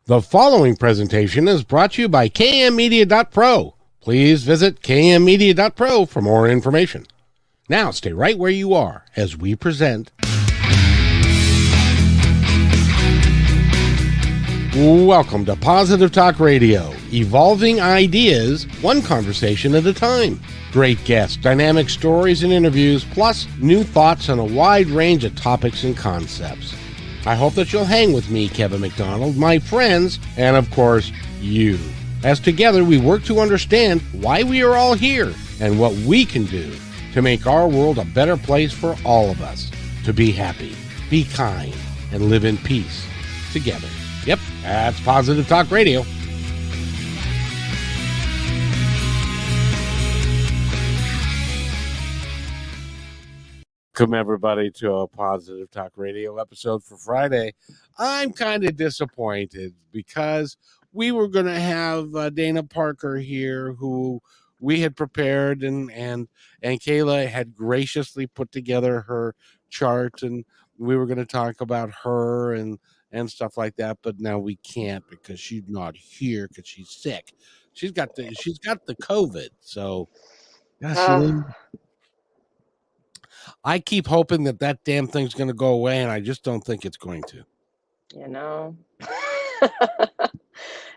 The following presentation is brought to you by kmmedia.pro. Please visit kmmedia.pro for more information. Now stay right where you are as we present Welcome to Positive Talk Radio, evolving ideas one conversation at a time. Great guests, dynamic stories and interviews, plus new thoughts on a wide range of topics and concepts. I hope that you'll hang with me, Kevin McDonald, my friends, and of course, you. As together we work to understand why we are all here and what we can do to make our world a better place for all of us. To be happy, be kind, and live in peace together. Yep, that's Positive Talk Radio. Welcome, everybody, to a Positive Talk Radio episode for Friday. I'm kind of disappointed because we were going to have Dana Parker here, who we had prepared, and Kayla had graciously put together her chart, and we were going to talk about her and stuff like that. But now we can't because she's not here because she's sick. She's got the COVID. So, gosh, I keep hoping that damn thing's going to go away, and I just don't think it's going to. You know,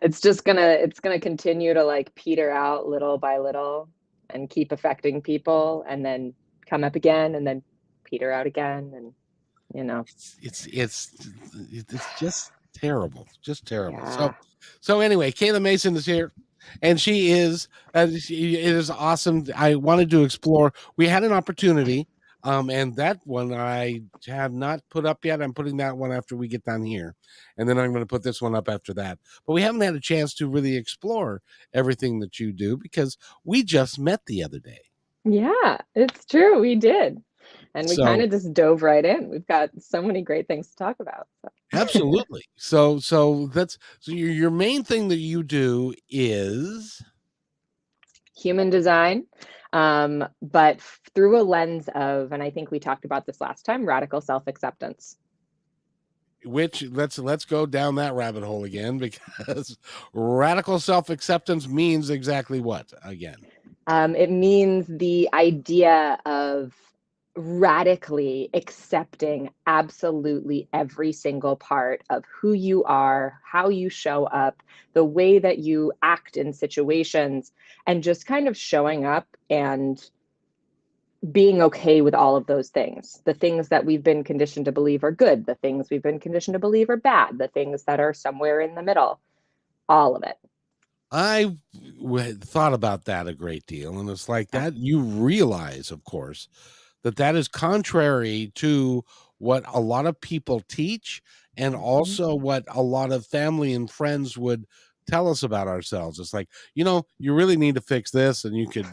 it's gonna continue to like peter out little by little and keep affecting people, and then come up again, and then peter out again, and you know, it's just terrible, just terrible. Yeah. So anyway, Kayla Mason is here. And she is, it is awesome. I wanted to explore. We had an opportunity, and that one I have not put up yet. I'm putting that one after we get done here, and then I'm going to put this one up after that. But we haven't had a chance to really explore everything that you do because we just met the other day. Yeah, it's true. We did. And we kind of just dove right in. We've got so many great things to talk about. So. Absolutely. So your main thing that you do is human design, but through a lens of, and I think we talked about this last time, radical self-acceptance. Which let's go down that rabbit hole again, because radical self-acceptance means exactly what again? It means the idea of radically accepting absolutely every single part of who you are, how you show up, the way that you act in situations, and just kind of showing up and being okay with all of those things. The things that we've been conditioned to believe are good, the things we've been conditioned to believe are bad, the things that are somewhere in the middle, all of it. I thought about that a great deal, and it's like that you realize, of course, that is contrary to what a lot of people teach, and also what a lot of family and friends would tell us about ourselves. It's like, you really need to fix this, and you could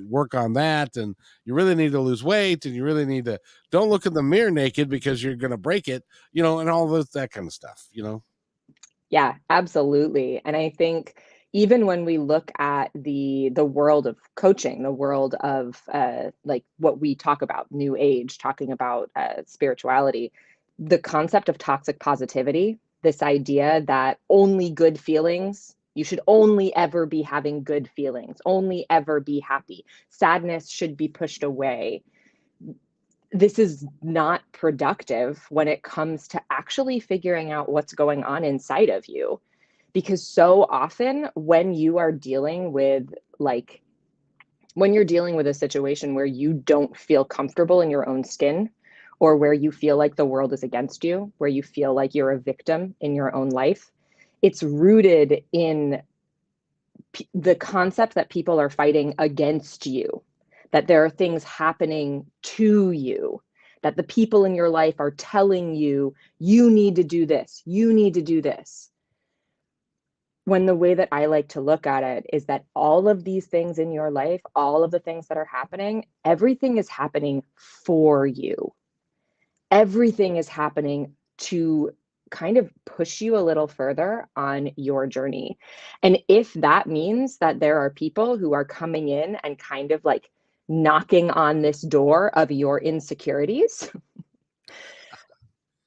work on that, and you really need to lose weight, and you really need to don't look in the mirror naked because you're going to break it, and all that kind of stuff, Yeah, absolutely. And I think even when we look at the world of coaching, the world of like what we talk about, new age, talking about spirituality, the concept of toxic positivity, this idea that only good feelings, you should only ever be having good feelings, only ever be happy. Sadness should be pushed away. This is not productive when it comes to actually figuring out what's going on inside of you. Because so often when you're dealing with a situation where you don't feel comfortable in your own skin, or where you feel like the world is against you, where you feel like you're a victim in your own life, it's rooted in the concept that people are fighting against you, that there are things happening to you, that the people in your life are telling you, you need to do this, you need to do this. When the way that I like to look at it is that all of these things in your life, all of the things that are happening, everything is happening for you. Everything is happening to kind of push you a little further on your journey. And if that means that there are people who are coming in and kind of like knocking on this door of your insecurities,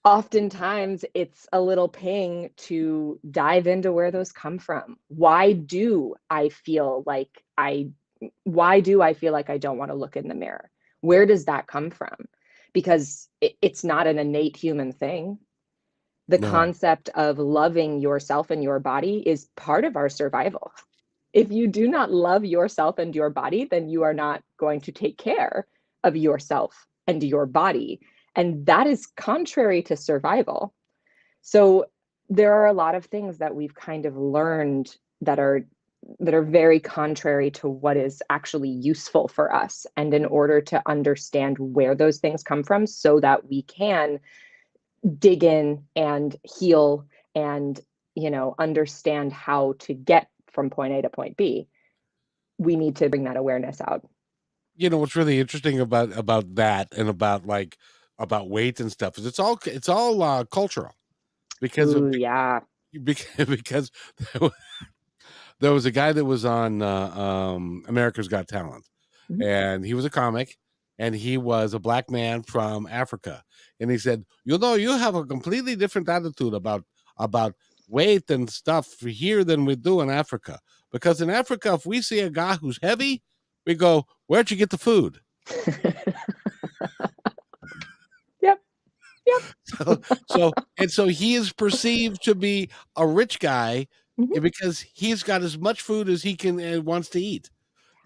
oftentimes it's a little ping to dive into where those come from. Why do I feel like I don't want to look in the mirror? Where does that come from? Because it's not an innate human thing. The No. concept of loving yourself and your body is part of our survival. If you do not love yourself and your body, then you are not going to take care of yourself and your body. And that is contrary to survival. So there are a lot of things that we've kind of learned that are very contrary to what is actually useful for us. And in order to understand where those things come from so that we can dig in and heal and, understand how to get from point A to point B, we need to bring that awareness out. What's really interesting about that and about weight and stuff is it's all cultural because Ooh, yeah. because there was a guy that was on America's Got Talent, Mhm. and he was a comic, and he was a black man from Africa, and he said, you have a completely different attitude about weight and stuff here than we do in Africa, because in Africa, if we see a guy who's heavy, we go, where'd you get the food? Yep. Yep. So he is perceived to be a rich guy Mhm. because he's got as much food as he can and wants to eat.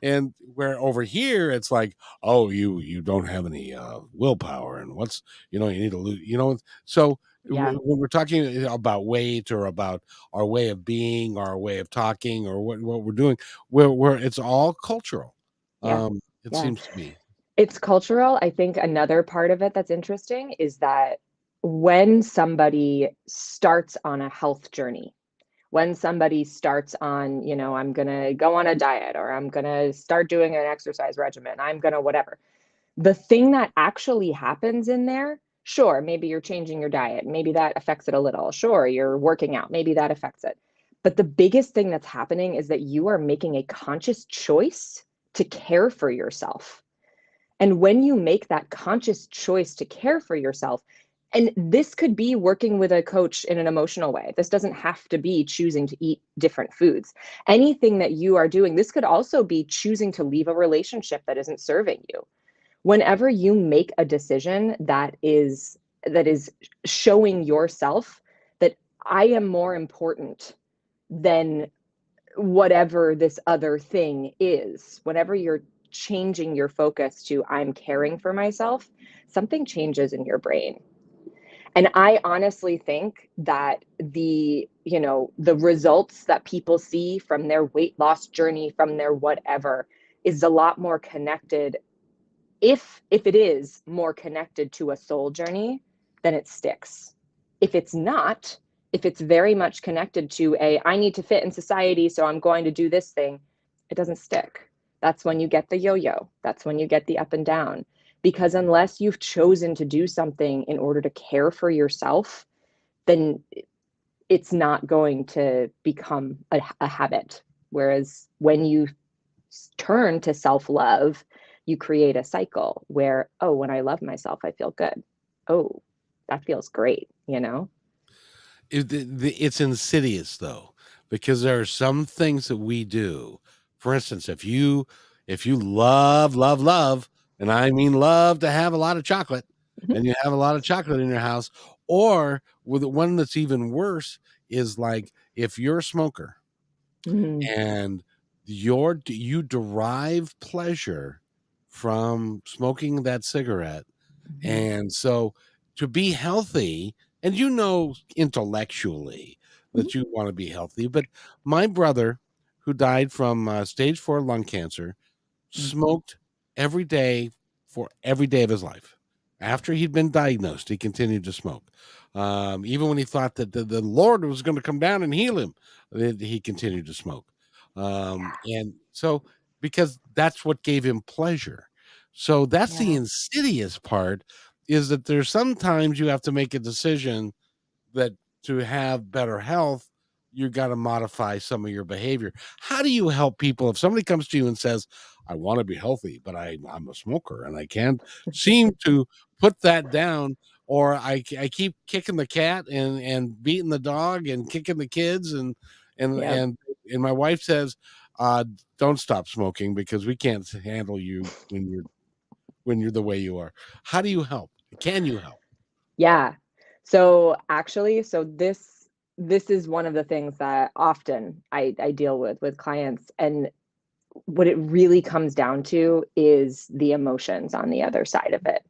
And where over here it's like, oh, you don't have any willpower, and you need to lose, so Yeah. when we're talking about weight or about our way of being, our way of talking, or what we're doing, where it's all cultural. Yeah. It Yeah. seems to me. It's cultural. I think another part of it that's interesting is that when somebody starts on a health journey, when somebody starts on, I'm going to go on a diet, or I'm going to start doing an exercise regimen, I'm going to whatever, the thing that actually happens in there, sure, maybe you're changing your diet, maybe that affects it a little. Sure, you're working out, maybe that affects it. But the biggest thing that's happening is that you are making a conscious choice to care for yourself. And when you make that conscious choice to care for yourself, and this could be working with a coach in an emotional way. This doesn't have to be choosing to eat different foods. Anything that you are doing, this could also be choosing to leave a relationship that isn't serving you. Whenever you make a decision that is showing yourself that I am more important than whatever this other thing is, whenever you're changing your focus to I'm caring for myself, something changes in your brain. And I honestly think that the results that people see from their weight loss journey, from their whatever, is a lot more connected, if it is more connected to a soul journey, then it sticks. If it's not, if it's very much connected to I need to fit in society, so I'm going to do this thing, it doesn't stick. That's when you get the yo-yo. That's when you get the up and down. Because unless you've chosen to do something in order to care for yourself, then it's not going to become a habit. Whereas when you turn to self-love, you create a cycle where, oh, when I love myself, I feel good. Oh, that feels great, you know? It's insidious though, because there are some things that we do. For instance, if you love, and I mean love to have a lot of chocolate, Mhm. and you have a lot of chocolate in your house, or with one that's even worse is like if you're a smoker Mm. and you derive pleasure from smoking that cigarette, Mhm. and so to be healthy, and intellectually Mhm. that you want to be healthy, but my brother, who died from stage 4 lung cancer, Mm. smoked every day for every day of his life. After he'd been diagnosed, he continued to smoke. Even when he thought that the Lord was going to come down and heal him, he continued to smoke. And so, because that's what gave him pleasure. So that's the Yeah. insidious part, is that there's sometimes you have to make a decision that to have better health, you got to modify some of your behavior. How do you help people if somebody comes to you and says, I want to be healthy, but I'm a smoker and I can't seem to put that down? or I keep kicking the cat and beating the dog and kicking the kids and Yep. and my wife says, don't stop smoking because we can't handle you when you're the way you are. How do you help? Can you help? Yeah. So actually, this is one of the things that often I deal with clients. And what it really comes down to is the emotions on the other side of it.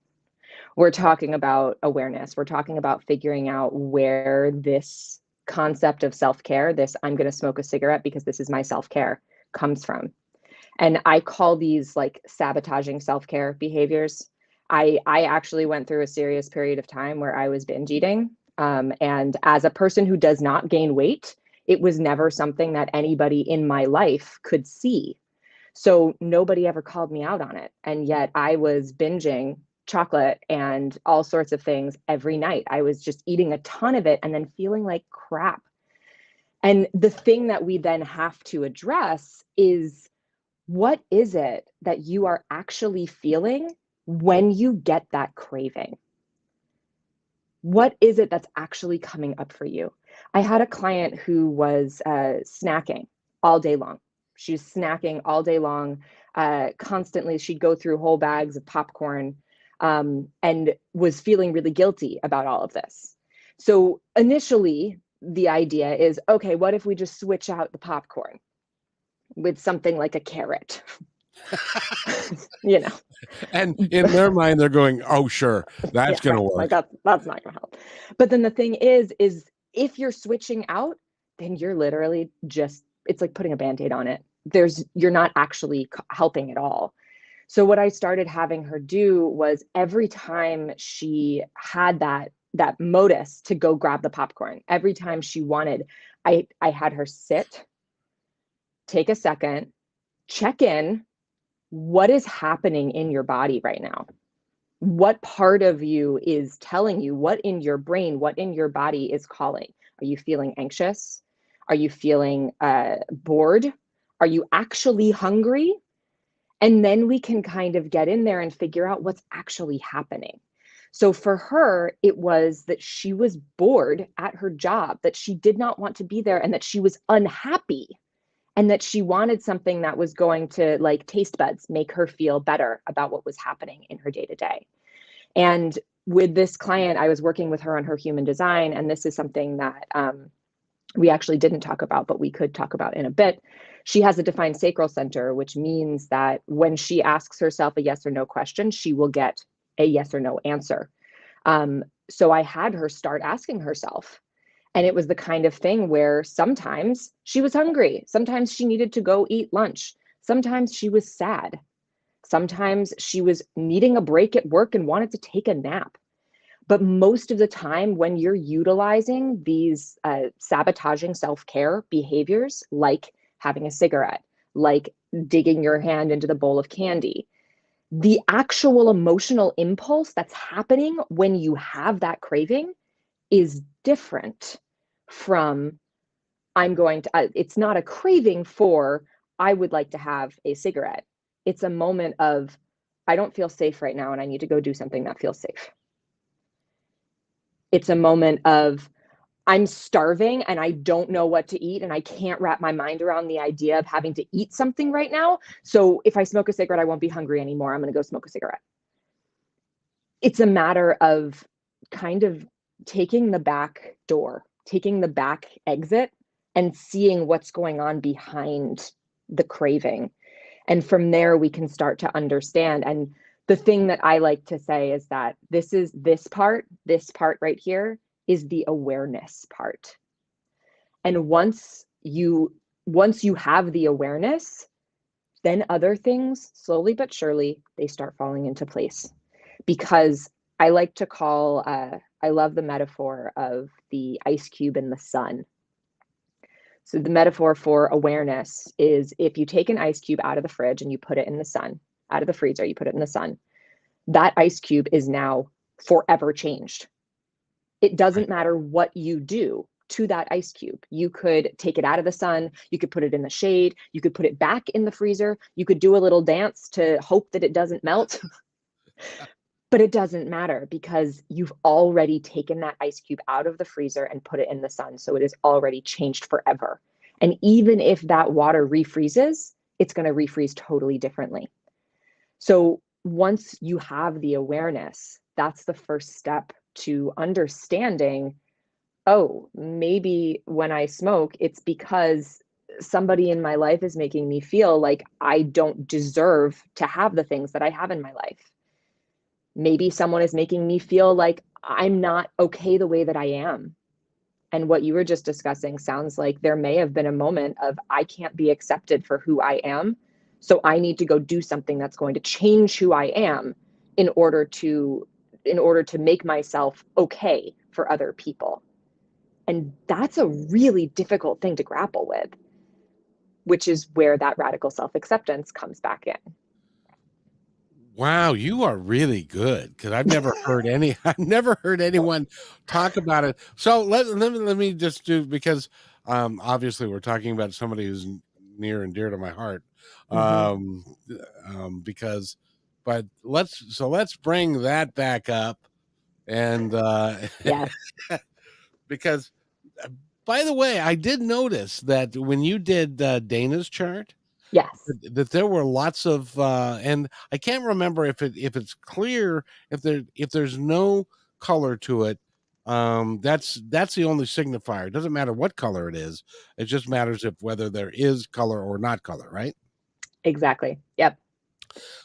We're talking about awareness. We're talking about figuring out where this concept of self-care, this I'm going to smoke a cigarette because this is my self-care, comes from. And I call these like sabotaging self-care behaviors. I actually went through a serious period of time where I was binge eating. And as a person who does not gain weight, it was never something that anybody in my life could see. So nobody ever called me out on it. And yet I was binging chocolate and all sorts of things every night. I was just eating a ton of it and then feeling like crap. And the thing that we then have to address is, what is it that you are actually feeling when you get that craving? What is it that's actually coming up for you? I had a client who was snacking all day long. She was snacking all day long, constantly. She'd go through whole bags of popcorn, and was feeling really guilty about all of this. So initially, the idea is, okay, what if we just switch out the popcorn with something like a carrot? you know, And in their mind, they're going, "Oh, sure, that's yeah, going to right. Like work." that's not gonna help. But then the thing is if you're switching out, then you're literally just, it's like putting a Band-Aid on it. You're not actually helping at all. So what I started having her do was every time she had that modus to go grab the popcorn, every time she wanted, I had her sit, take a second, check in. What is happening in your body right now? What part of you is telling you, what in your brain, what in your body is calling? Are you feeling anxious? Are you feeling bored? Are you actually hungry? And then we can kind of get in there and figure out what's actually happening. So for her, it was that she was bored at her job, that she did not want to be there, and that she was unhappy, and that she wanted something that was going to, like, taste buds, make her feel better about what was happening in her day to day. And with this client, I was working with her on her human design. And this is something that we actually didn't talk about, but we could talk about in a bit. She has a defined sacral center, which means that when she asks herself a yes or no question, she will get a yes or no answer. So I had her start asking herself. And it was the kind of thing where sometimes she was hungry. Sometimes she needed to go eat lunch. Sometimes she was sad. Sometimes she was needing a break at work and wanted to take a nap. But most of the time, when you're utilizing these sabotaging self-care behaviors, like having a cigarette, like digging your hand into the bowl of candy, the actual emotional impulse that's happening when you have that craving is different from, it's not a craving for, I would like to have a cigarette. It's a moment of, I don't feel safe right now and I need to go do something that feels safe. It's a moment of, I'm starving and I don't know what to eat and I can't wrap my mind around the idea of having to eat something right now. So if I smoke a cigarette, I won't be hungry anymore. I'm going to go smoke a cigarette. It's a matter of kind of taking the back door, taking the back exit and seeing what's going on behind the craving. And from there, we can start to understand. And the thing that I like to say is that this part right here is the awareness part. And once you have the awareness, then other things, slowly but surely, they start falling into place. Because I like to call, I love the metaphor of the ice cube in the sun. So the metaphor for awareness is, if you take an ice cube out of the fridge and you put it in the sun, out of the freezer, you put it in the sun, that ice cube is now forever changed. It doesn't matter what you do to that ice cube. You could take it out of the sun, you could put it in the shade, you could put it back in the freezer, you could do a little dance to hope that it doesn't melt. But it doesn't matter because you've already taken that ice cube out of the freezer and put it in the sun. So it is already changed forever. And even if that water refreezes, it's going to refreeze totally differently. So once you have the awareness, that's the first step to understanding, oh, maybe when I smoke, it's because somebody in my life is making me feel like I don't deserve to have the things that I have in my life. Maybe someone is making me feel like I'm not okay the way that I am. And what you were just discussing sounds like there may have been a moment of I can't be accepted for who I am. So I need to go do something that's going to change who I am in order to make myself okay for other people. And that's a really difficult thing to grapple with, which is where that radical self-acceptance comes back in. Wow, you are really good because I've never heard I've never heard anyone talk about it. So let me just do, because obviously we're talking about somebody who's near and dear to my heart. Mm-hmm. Um, because but let's bring that back up, and Yes. because uh, by the way, I did notice that when you did Dana's chart, Yes. that there were lots of and I can't remember if it's clear, if there's no color to it. That's the only signifier. It doesn't matter what color it is. It just matters if whether there is color or not color, right? Exactly. Yep.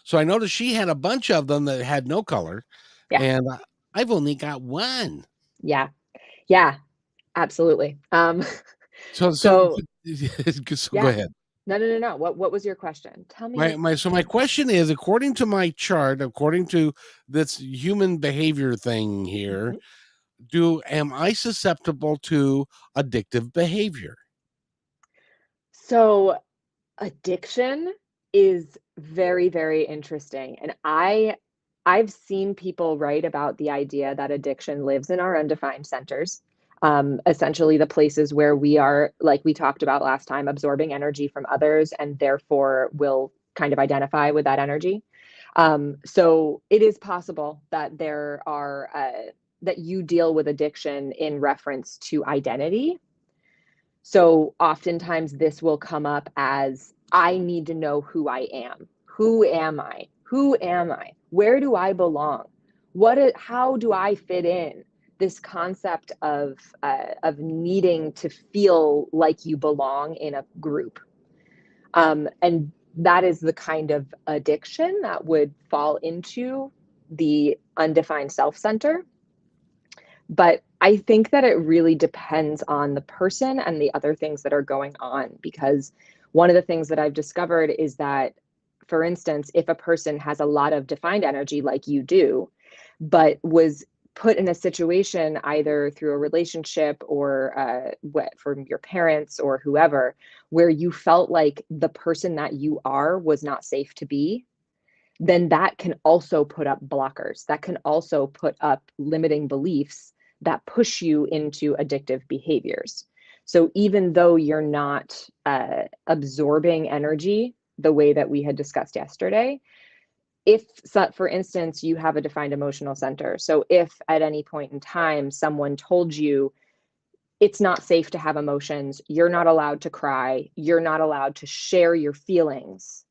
So I noticed she had a bunch of them that had no color, Yeah. and I've only got one. Yeah. Yeah. Absolutely. So So so go yeah. ahead. No. What was your question? Tell me your My question. question is, according to my chart, according to this human behavior thing here, Mhm. am I susceptible to addictive behavior? So addiction is very, very interesting. And I've seen people write about the idea that addiction lives in our undefined centers. Essentially the places where we are, like we talked about last time, absorbing energy from others and therefore will kind of identify with that energy. So it is possible that there are that you deal with addiction in reference to identity. So oftentimes this will come up as I need to know who I am. Who am I? Who am I? Where do I belong? How do I fit in? This concept of needing to feel like you belong in a group, and that is the kind of addiction that would fall into the undefined self center. But I think that it really depends on the person and the other things that are going on, because one of the things that I've discovered is that, for instance, if a person has a lot of defined energy like you do, but was put in a situation either through a relationship or what from your parents or whoever, where you felt like the person that you are was not safe to be, then that can also put up blockers. That can also put up limiting beliefs that push you into addictive behaviors. So even though you're not absorbing energy the way that we had discussed yesterday, if, for instance, you have a defined emotional center, so if at any point in time someone told you it's not safe to have emotions, you're not allowed to cry, you're not allowed to share your feelings,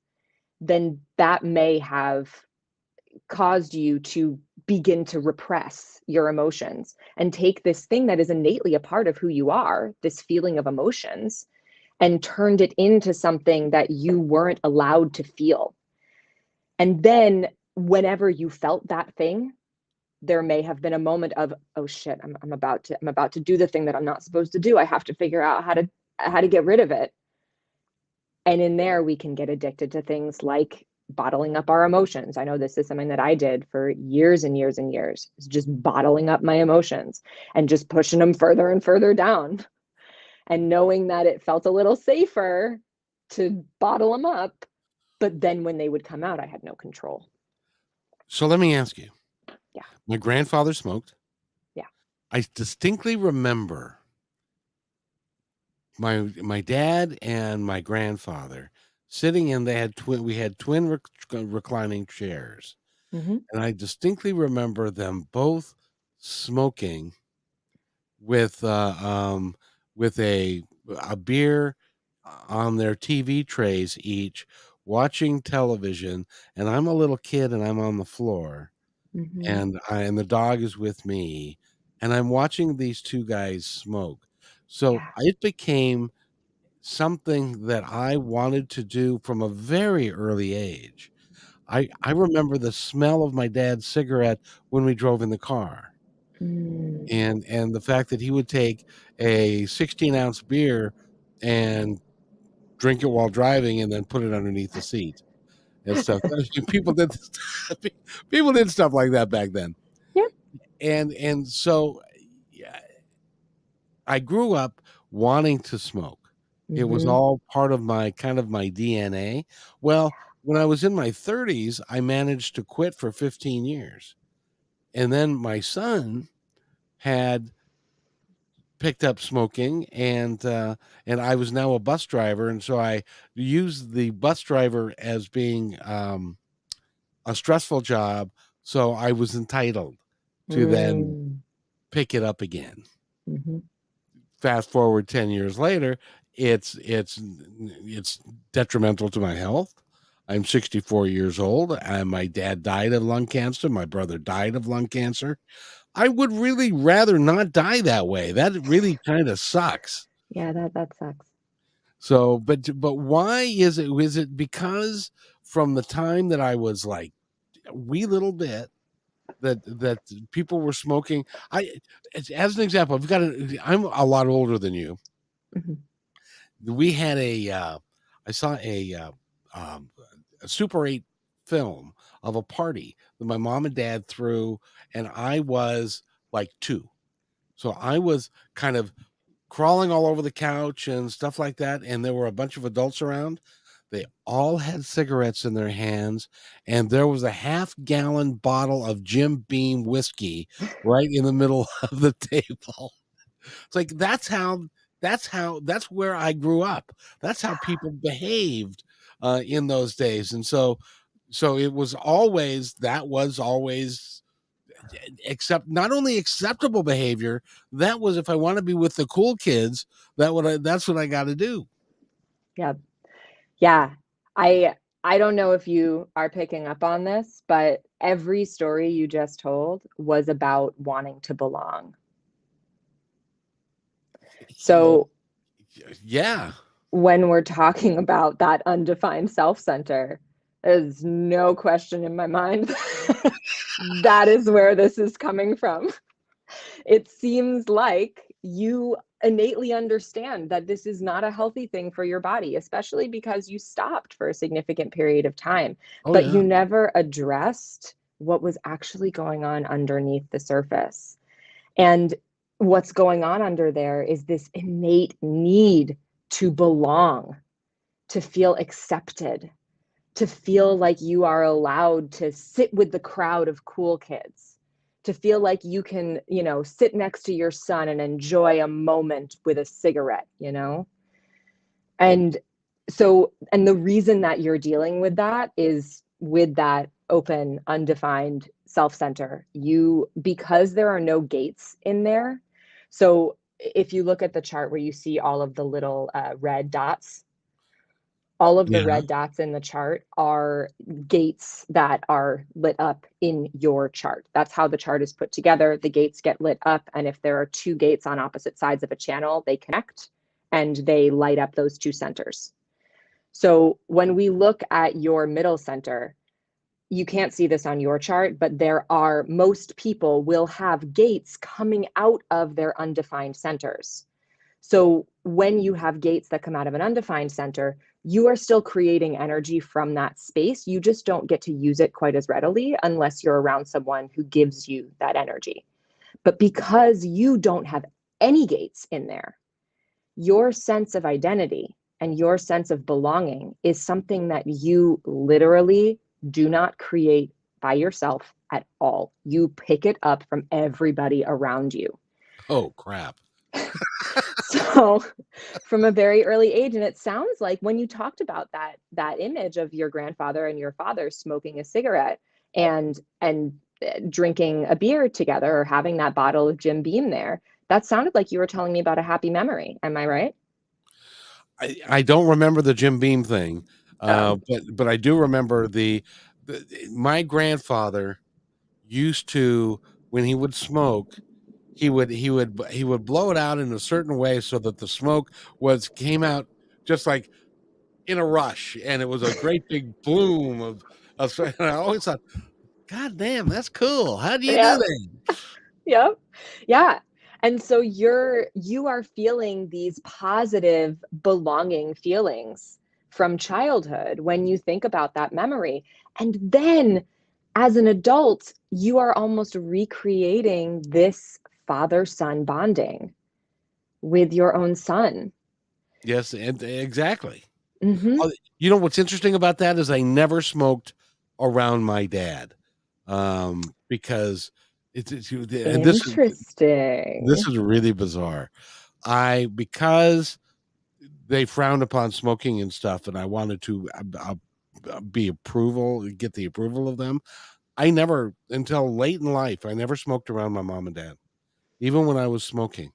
then that may have caused you to begin to repress your emotions and take this thing that is innately a part of who you are, this feeling of emotions, and turned it into something that you weren't allowed to feel. And then whenever you felt that thing, there may have been a moment of, oh shit, I'm about to do the thing that I'm not supposed to do. I have to figure out how to get rid of it. And in there, we can get addicted to things like bottling up our emotions. I know this is something that I did for years and years and years, just bottling up my emotions and just pushing them further and further down. And knowing that it felt a little safer to bottle them up. But then when they would come out, I had no control. So let me ask you. Yeah. My grandfather smoked. Yeah. I distinctly remember my dad and my grandfather sitting in. They had twin. We had twin reclining chairs, Mm-hmm. And I distinctly remember them both smoking with with a beer on their TV trays each, watching television, and I'm a little kid and I'm on the floor, Mm-hmm. and the dog is with me, and I'm watching these two guys smoke. So Yeah. it became something that I wanted to do from a very early age. I remember the smell of my dad's cigarette when we drove in the car, Mm. and the fact that he would take a 16-ounce beer and drink it while driving and then put it underneath the seat and stuff. I mean, people did stuff like that back then. Yep. And so, yeah, I grew up wanting to smoke. It was Mm-hmm. all part of my kind of my DNA. Well, when I was in my 30s, I managed to quit for 15 years. And then my son had picked up smoking, and I was now a bus driver, and so I used the bus driver as being a stressful job, so I was entitled to then Mm. pick it up again. Mm-hmm. Fast forward 10 years later, it's detrimental to my health. I'm 64 years old, and my dad died of lung cancer. My brother died of lung cancer. I would really rather not die that way. That really kind of sucks. Yeah, that sucks. So, but why is it? Is it because from the time that I was like a wee little bit that people were smoking? As an example, I'm a lot older than you. Mm-hmm. We had I saw um, a Super 8 film of a party that my mom and dad threw, and I was like 2. So I was kind of crawling all over the couch and stuff like that, and there were a bunch of adults around. They all had cigarettes in their hands, and there was a half-gallon bottle of Jim Beam whiskey right in the middle of the table. It's like that's where I grew up. That's how people behaved in those days, and so it was always that was always accept not only acceptable behavior. That was if I want to be with the cool kids. That's what I got to do. Yeah. Yeah. I don't know if you are picking up on this, but every story you just told was about wanting to belong. Well, So yeah. when we're talking about that undefined self-center, there's no question in my mind that is where this is coming from. It seems like you innately understand that this is not a healthy thing for your body, especially because you stopped for a significant period of time, Oh but yeah. you never addressed what was actually going on underneath the surface. And what's going on under there is this innate need to belong, to feel accepted, to feel like you are allowed to sit with the crowd of cool kids, to feel like you can, sit next to your son and enjoy a moment with a cigarette. And and the reason that you're dealing with that is with that open, undefined self center. Because there are no gates in there. So if you look at the chart where you see all of the little red dots, all of the Yeah. red dots in the chart are gates that are lit up in your chart. That's how the chart is put together. The gates get lit up, and if there are two gates on opposite sides of a channel, they connect and they light up those two centers. So when we look at your middle center, you can't see this on your chart, but most people will have gates coming out of their undefined centers. So when you have gates that come out of an undefined center, you are still creating energy from that space. You just don't get to use it quite as readily unless you're around someone who gives you that energy. But because you don't have any gates in there, your sense of identity and your sense of belonging is something that you literally do not create by yourself at all. You pick it up from everybody around you. Oh crap. So from a very early age, and it sounds like when you talked about that image of your grandfather and your father smoking a cigarette, and drinking a beer together or having that bottle of Jim Beam there. That sounded like you were telling me about a happy memory. Am I right? I don't remember the Jim Beam thing, Oh, but I do remember the my grandfather used to, when he would smoke, he would blow it out in a certain way so that the smoke was came out just like in a rush, and it was a great big bloom of. And I always thought, God damn, that's cool. How do you do yeah. that? Yep. Yeah. And so you are feeling these positive belonging feelings from childhood when you think about that memory. And then as an adult, you are almost recreating this father-son bonding with your own son. Yes, and exactly. Hmm. Oh, you know what's interesting about that is I never smoked around my dad, because and this Interesting. is really bizarre. Because they frowned upon smoking and stuff, and I wanted to get the approval of them. I never, until late in life, I never smoked around my mom and dad, even when I was smoking.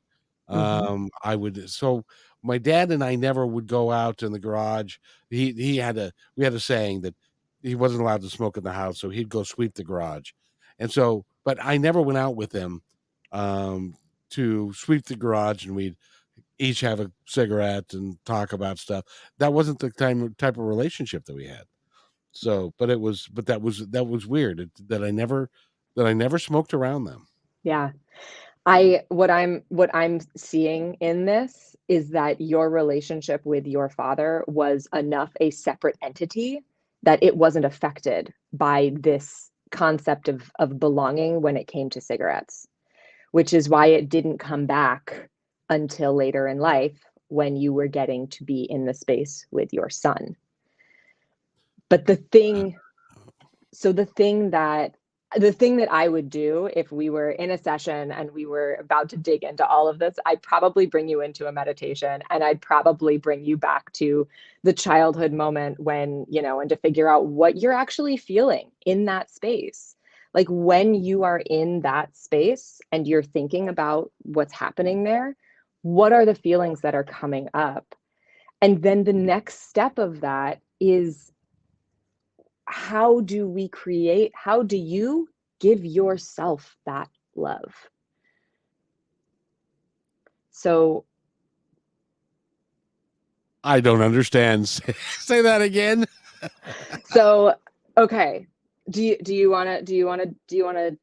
Hmm. I would so My dad and I never would go out in the garage. He had a We had a saying that he wasn't allowed to smoke in the house, so he'd go sweep the garage. And so, but I never went out with him um, to sweep the garage, and we'd each have a cigarette and talk about stuff. That wasn't the type of relationship that we had. So, but that was weird that I never smoked around them. Yeah. What I'm seeing in this is that your relationship with your father was enough a separate entity that it wasn't affected by this concept of belonging when it came to cigarettes, which is why it didn't come back until later in life when you were getting to be in the space with your son. But so the thing that I would do if we were in a session and we were about to dig into all of this, I'd probably bring you into a meditation, and I'd probably bring you back to the childhood moment and to figure out what you're actually feeling in that space. Like when you are in that space and you're thinking about what's happening there, what are the feelings that are coming up? And then the next step of that is, how do you give yourself that love? So, I don't understand. Say that again. so okay. Do you want to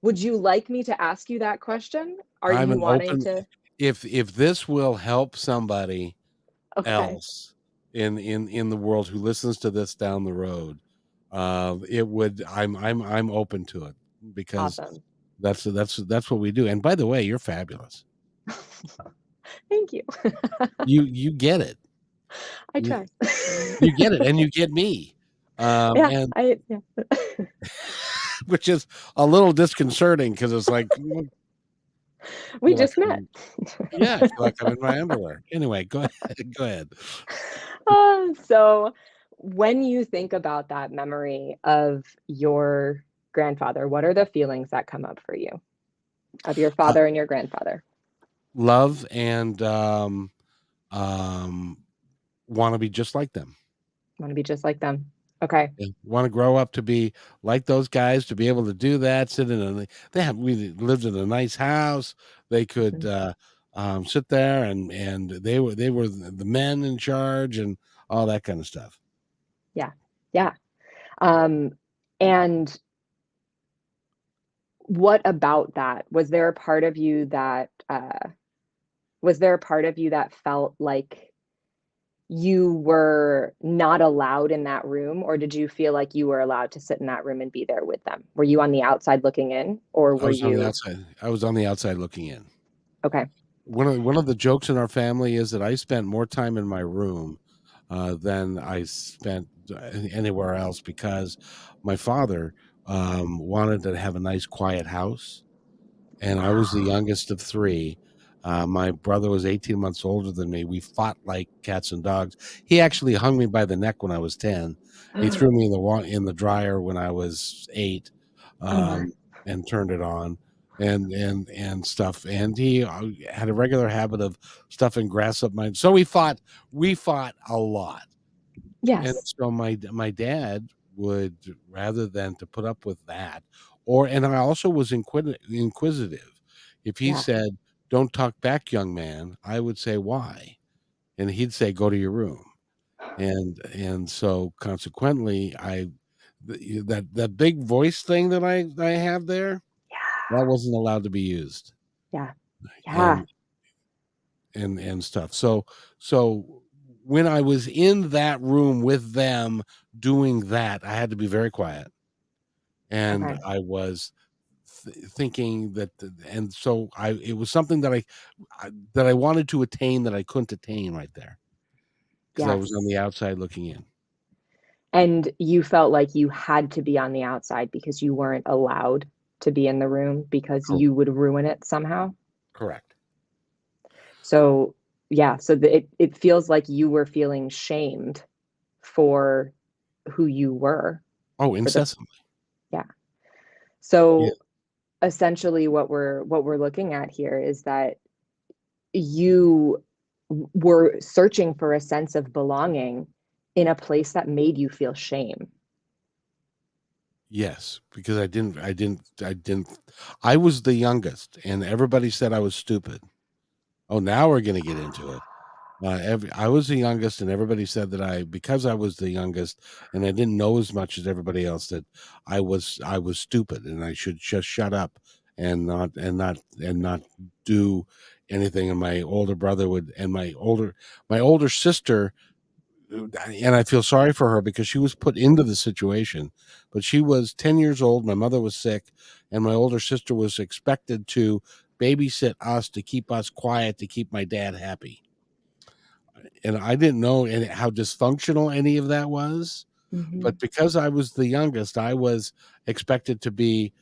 would you like me to ask you that question? Are I'm you an wanting open. to? If this will help somebody Okay. else in the world who listens to this down the road, it would. I'm open to it, because Awesome. that's what we do. And by the way, you're fabulous. Thank you. You get it. I You, try. you get it, and you get me. Yeah, And yeah. which is a little disconcerting, because it's like, We feel like just met. I'm yeah, I feel like I'm in my underwear. Anyway, go ahead. Go ahead. So when you think about that memory of your grandfather, what are the feelings that come up for you of your Uh, father and your grandfather? Love and um, want to be just like them. Want to be just like them. Okay. And want to grow up to be like those guys, to be able to do that. We lived in a nice house. They could Mhm. sit there, and they were the men in charge, and all that kind of stuff. Yeah. Yeah. Um, and what about that? Was there a part of you that felt like you were not allowed in that room, or did you feel like you were allowed to sit in that room and be there with them? Were you on the outside looking in, or I were was on the you? outside. I was on the outside looking in. Okay. One of the jokes in our family is that I spent more time in my room than I spent anywhere else, because my father wanted to have a nice quiet house, and I was the Wow. youngest of three. My brother was 18 months older than me. We fought like cats and dogs. He actually hung me by the neck when I was 10. He threw me in the dryer when I was 8, Oh, and turned it on and stuff. And he had a regular habit of stuffing grass up my. So we fought a lot. And yes. so my dad would, rather than to put up with that, and I also was inquisitive. If he Yeah. said, "Don't talk back, young man," I would say, "Why?" And he'd say, "Go to your room." And so consequently, that big voice thing that I have there, that wasn't allowed to be used. Yeah. Yeah. And and stuff. So when I was in that room with them doing that, I had to be very quiet, and Okay. I was thinking that, and so I it was something that I wanted to attain that I couldn't attain right there because I was on Yes. the outside looking in. And you felt like you had to be on the outside because you weren't allowed to be in the room because Cor- you would ruin it somehow. Correct. So, yeah, so it feels like you were feeling shamed for who you were Oh, for the incessantly. yeah. Yeah. So essentially what we're looking at here is that you were searching for a sense of belonging in a place that made you feel shame. Yes, because I was the youngest, and everybody said I was stupid. Oh, now we're going to get into it. I was the youngest, and everybody said that because I was the youngest, and I didn't know as much as everybody else, that I was stupid, and I should just shut up and not do anything. And my older brother would, and my older sister, and I feel sorry for her because she was put into the situation, but she was 10 years old. My mother was sick, and my older sister was expected to babysit us to keep us quiet, to keep my dad happy. And I didn't know how dysfunctional any of that was. Mhm. But because I was the youngest, I was expected to be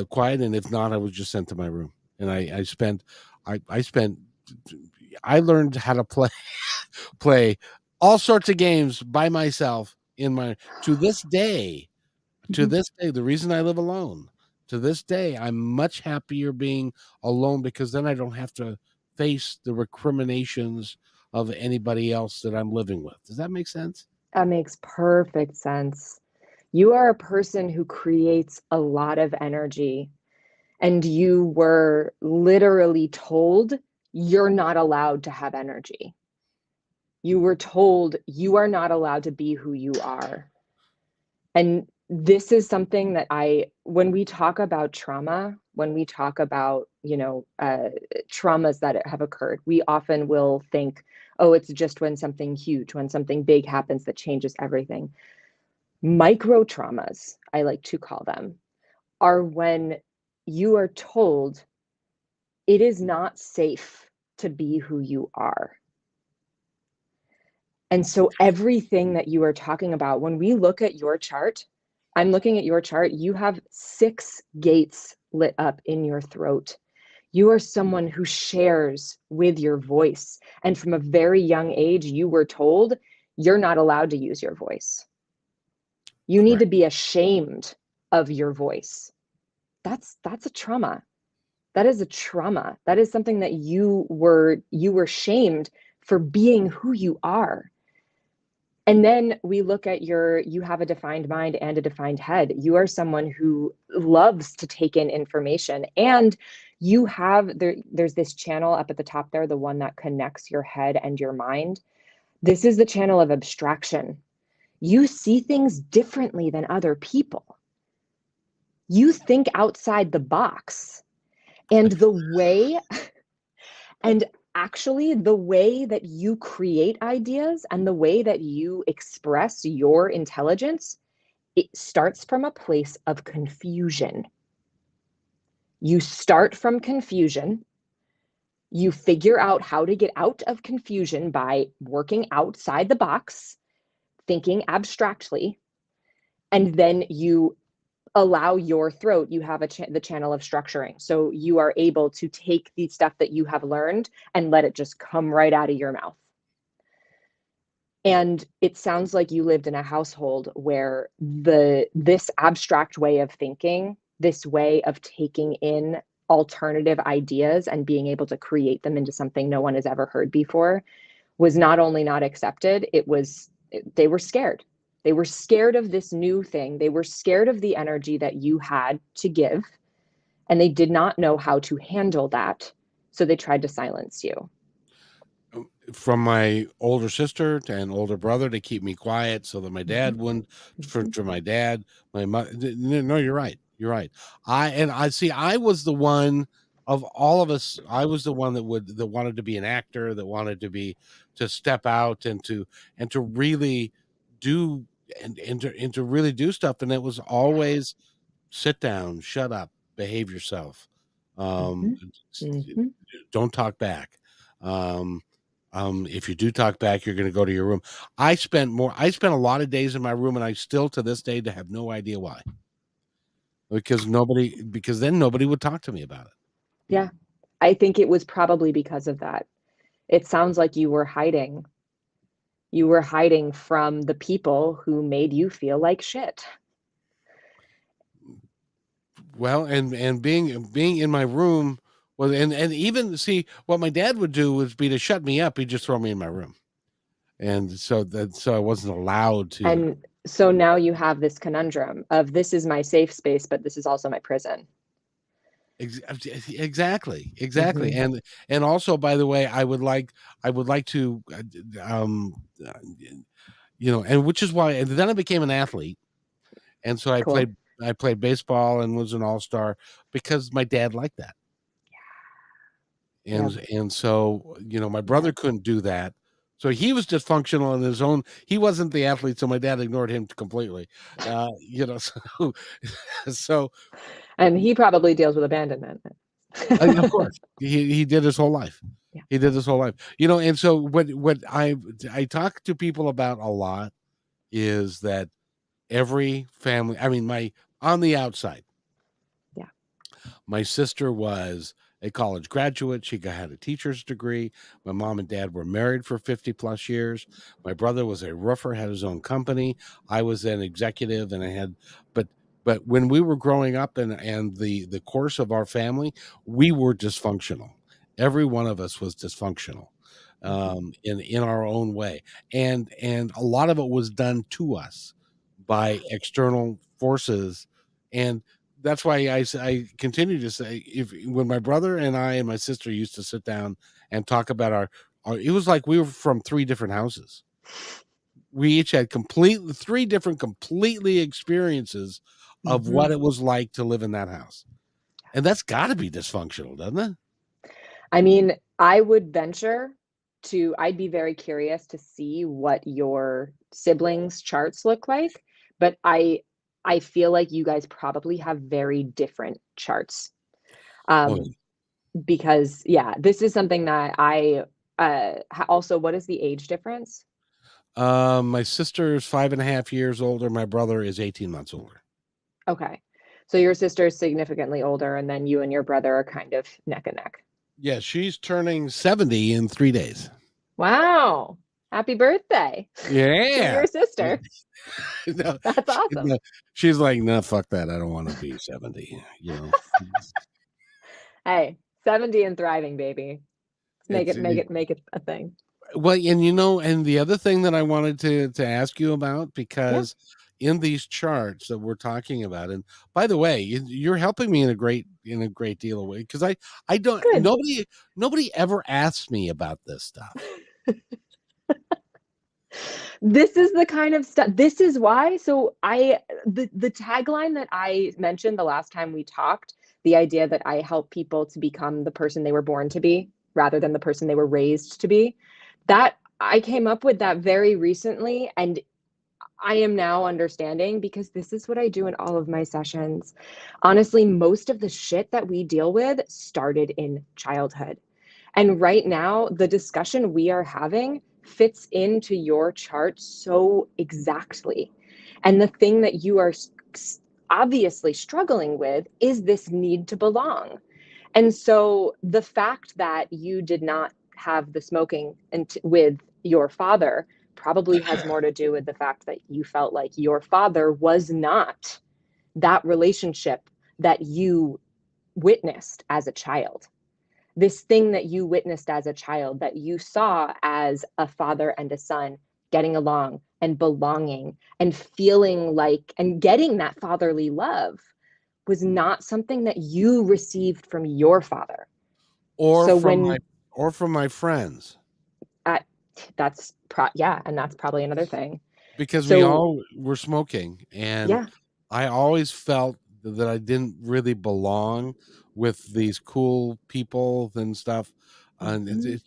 quiet, and if not, I was just sent to my room. And I spent I learned how to play all sorts of games by myself in my to this day. To Mhm. this day, the reason I live alone, to this day, I'm much happier being alone because then I don't have to face the recriminations of anybody else that I'm living with. Does that make sense? That makes perfect sense. You are a person who creates a lot of energy, and you were literally told you're not allowed to have energy. You were told you are not allowed to be who you are. And this is something that when we talk about trauma, when we talk about, traumas that have occurred, we often will think, oh, it's just when something huge, when something big happens that changes everything. Micro traumas, I like to call them, are when you are told it is not safe to be who you are. And so everything that you are talking about, when we look at your chart, I'm looking at your chart, you have 6 gates lit up in your throat. You are someone who shares with your voice. And from a very young age, you were told you're not allowed to use your voice. You need to Correct. be ashamed of your voice. That's a trauma. That is a trauma. That is something that you were shamed for being who you are. And then we look at you have a defined mind and a defined head. You are someone who loves to take in information, and there's this channel up at the top there, the one that connects your head and your mind. This is the channel of abstraction. You see things differently than other people. You think outside the box. And the way And actually, the way that you create ideas and the way that you express your intelligence, it starts from a place of confusion. You start from confusion. You figure out how to get out of confusion by working outside the box, thinking abstractly, and then you allow your throat, you have the channel of structuring. So you are able to take the stuff that you have learned and let it just come right out of your mouth. And it sounds like you lived in a household where this abstract way of thinking, this way of taking in alternative ideas and being able to create them into something no one has ever heard before, was not only not accepted, they were scared. They were scared of this new thing. They were scared of the energy that you had to give, and they did not know how to handle that. So they tried to silence you. From my older sister to an older brother to keep me quiet so that my dad wouldn't, for my dad, my mother. No, you're right. You're right. I was the one of all of us. I was the one that wanted to be an actor, that wanted to step out and to really do and to really do stuff. And it was always sit down, shut up, behave yourself. Don't talk back. If you do talk back, you're going to go to your room. I spent a lot of days in my room, and I still to this day have no idea why. Because then nobody would talk to me about it. Yeah. I think it was probably because of that. It sounds like you were hiding. You were hiding from the people who made you feel like shit. Well, and being in my room, well, and even see what my dad would do was be to shut me up. He'd just throw me in my room, and so I wasn't allowed to. And so now you have this conundrum of this is my safe space, but this is also my prison. Exactly. And also, by the way, I would like to, and which is why, and then I became an athlete, and so Cool. I played baseball and was an all-star because my dad liked that. And so, my brother couldn't do that. So he was dysfunctional in his own. He wasn't the athlete, so my dad ignored him completely. So and he probably deals with abandonment. of course, he did his whole life. Yeah. He did his whole life. And so what I talk to people about a lot is that every family. I mean, on the outside. Yeah. My sister was a college graduate. She had a teacher's degree. My mom and dad were married for 50 plus years. My brother was a roofer, had his own company. I was an executive, and I had, but when we were growing up and the course of our family, we were dysfunctional. Every one of us was dysfunctional in our own way. And a lot of it was done to us by external forces. And that's why I continue to say, when my brother and I and my sister used to sit down and talk about our it was like we were from three different houses. We each had three different completely experiences of what it was like to live in that house. And that's got to be dysfunctional, doesn't it? I mean, I would venture I'd be very curious to see what your siblings' charts look like, but I feel like you guys probably have very different charts. Because this is something that I also, what is the age difference? My sister is 5.5 years older. My brother is 18 months older. Okay. So your sister is significantly older, and then you and your brother are kind of neck and neck. Yeah, she's turning 70 in 3 days. Wow. Happy birthday. Yeah. To your sister. No, that's awesome. She's like, no, fuck that. I don't want to be 70, Hey, 70 and thriving, baby. Let's make it a thing. Well, and the other thing that I wanted to ask you about, because in these charts that we're talking about, and by the way, you're helping me in a great deal of way, because I don't nobody ever asks me about this stuff. This is the kind of stuff. This is why. So the tagline that I mentioned the last time we talked, the idea that I help people to become the person they were born to be rather than the person they were raised to be, that I came up with that very recently. And I am now understanding, because this is what I do in all of my sessions. Honestly, most of the shit that we deal with started in childhood. And right now, the discussion we are having fits into your chart so exactly. And the thing that you are obviously struggling with is this need to belong. And so the fact that you did not have the smoking with your father probably has more to do with the fact that you felt like your father was not that relationship that you witnessed as a child. This thing that you witnessed as a child that you saw as a father and a son getting along and belonging and feeling like and getting that fatherly love was not something that you received from your father. or So from when my friends, at and that's probably another thing. because we So all were smoking, and yeah. I always felt that I didn't really belong with these cool people and stuff. And Mhm.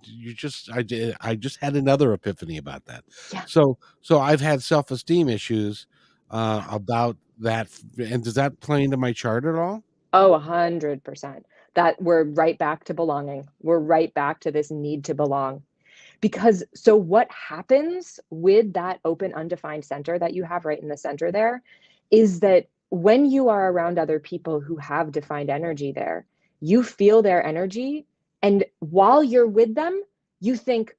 you just I just had another epiphany about that. Yeah. So I've had self-esteem issues about that. And does that play into my chart at all? Oh, 100%. That we're right back to belonging. We're right back to this need to belong. Because so what happens with that open, undefined center that you have right in the center there is that when you are around other people who have defined energy there, you feel their energy. And while you're with them, you think,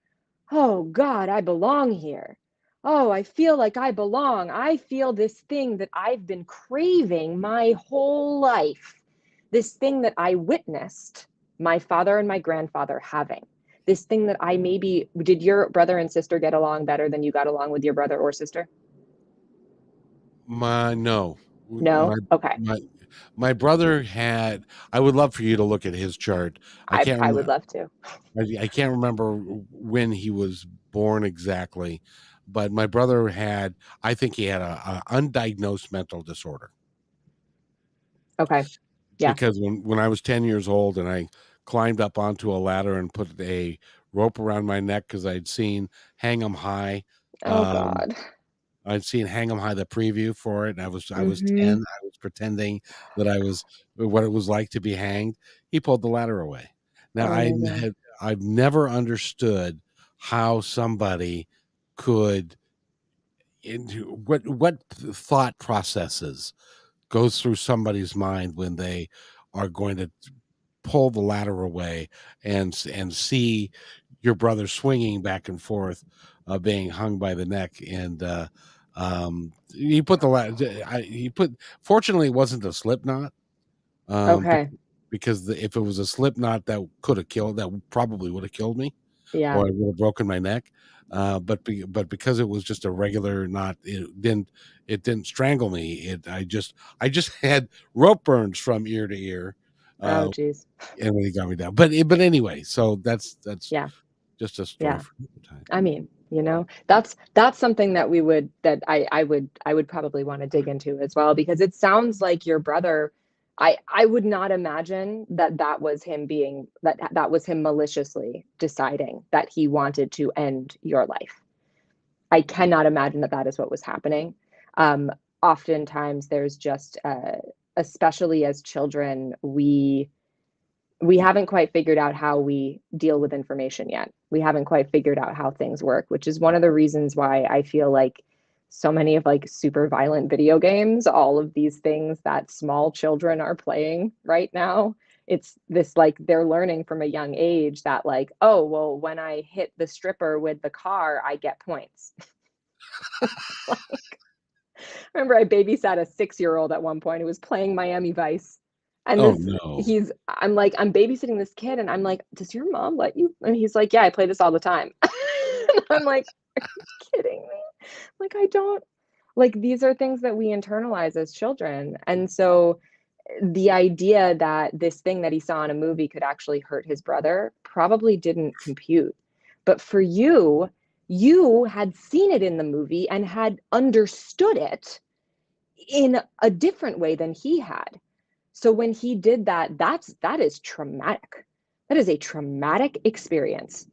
oh God, I belong here. Oh, I feel like I belong. I feel this thing that I've been craving my whole life, this thing that I witnessed my father and my grandfather having, this thing that I maybe did. Your brother and sister get along better than you got along with your brother or sister? My no. No? My Okay. my my brother had, I would love for you to look at his chart. I I can't I would remember love to. I can't remember when he was born exactly, but my brother had, I think he had a undiagnosed mental disorder, Okay. Yeah. because when I was 10 years old and I climbed up onto a ladder and put a rope around my neck because I'd seen Hang 'em High. Oh Um, God. I'd seen Hang 'em High, the preview for it, and I was 10. Mm-hmm. I was pretending that I was what it was like to be hanged. He pulled the ladder away. Now Oh my God. I've never understood how somebody could, into what thought processes goes through somebody's mind when they are going to pull the ladder away and see your brother swinging back and forth, being hung by the neck. And he put the he put, fortunately it wasn't a slip knot, um be- Okay. because if it was a slip knot, that could have killed, that probably would have killed me, Yeah. or I would have broken my neck. But because it was just a regular knot, it didn't strangle me. I just had rope burns from ear to ear, Oh uh, geez. and when he got me down. But anyway, so that's Yeah. just a story Yeah. for another time. I mean, that's something that I would probably want to dig into as well, because it sounds like your brother, I would not imagine that that was him maliciously deciding that he wanted to end your life. I cannot imagine that that is what was happening. Um, Oftentimes there's just especially as children, we haven't quite figured out how we deal with information yet. We haven't quite figured out how things work, which is one of the reasons why I feel like so many of like super violent video games, all of these things that small children are playing right now, it's this like they're learning from a young age that like, oh, well, when I hit the stripper with the car, I get points. Like, remember I babysat a 6-year-old at one point who was playing Miami Vice. And Oh this no. he's I'm like, I'm babysitting this kid and I'm like, "Does your mom let you?" And he's like, "Yeah, I play this all the time." And I'm like, "Are you kidding me?" Like, I don't like these are things that we internalize as children. And so the idea that this thing that he saw in a movie could actually hurt his brother probably didn't compute. But for you, you had seen it in the movie and had understood it in a different way than he had. So when he did that, that is traumatic. That is a traumatic experience.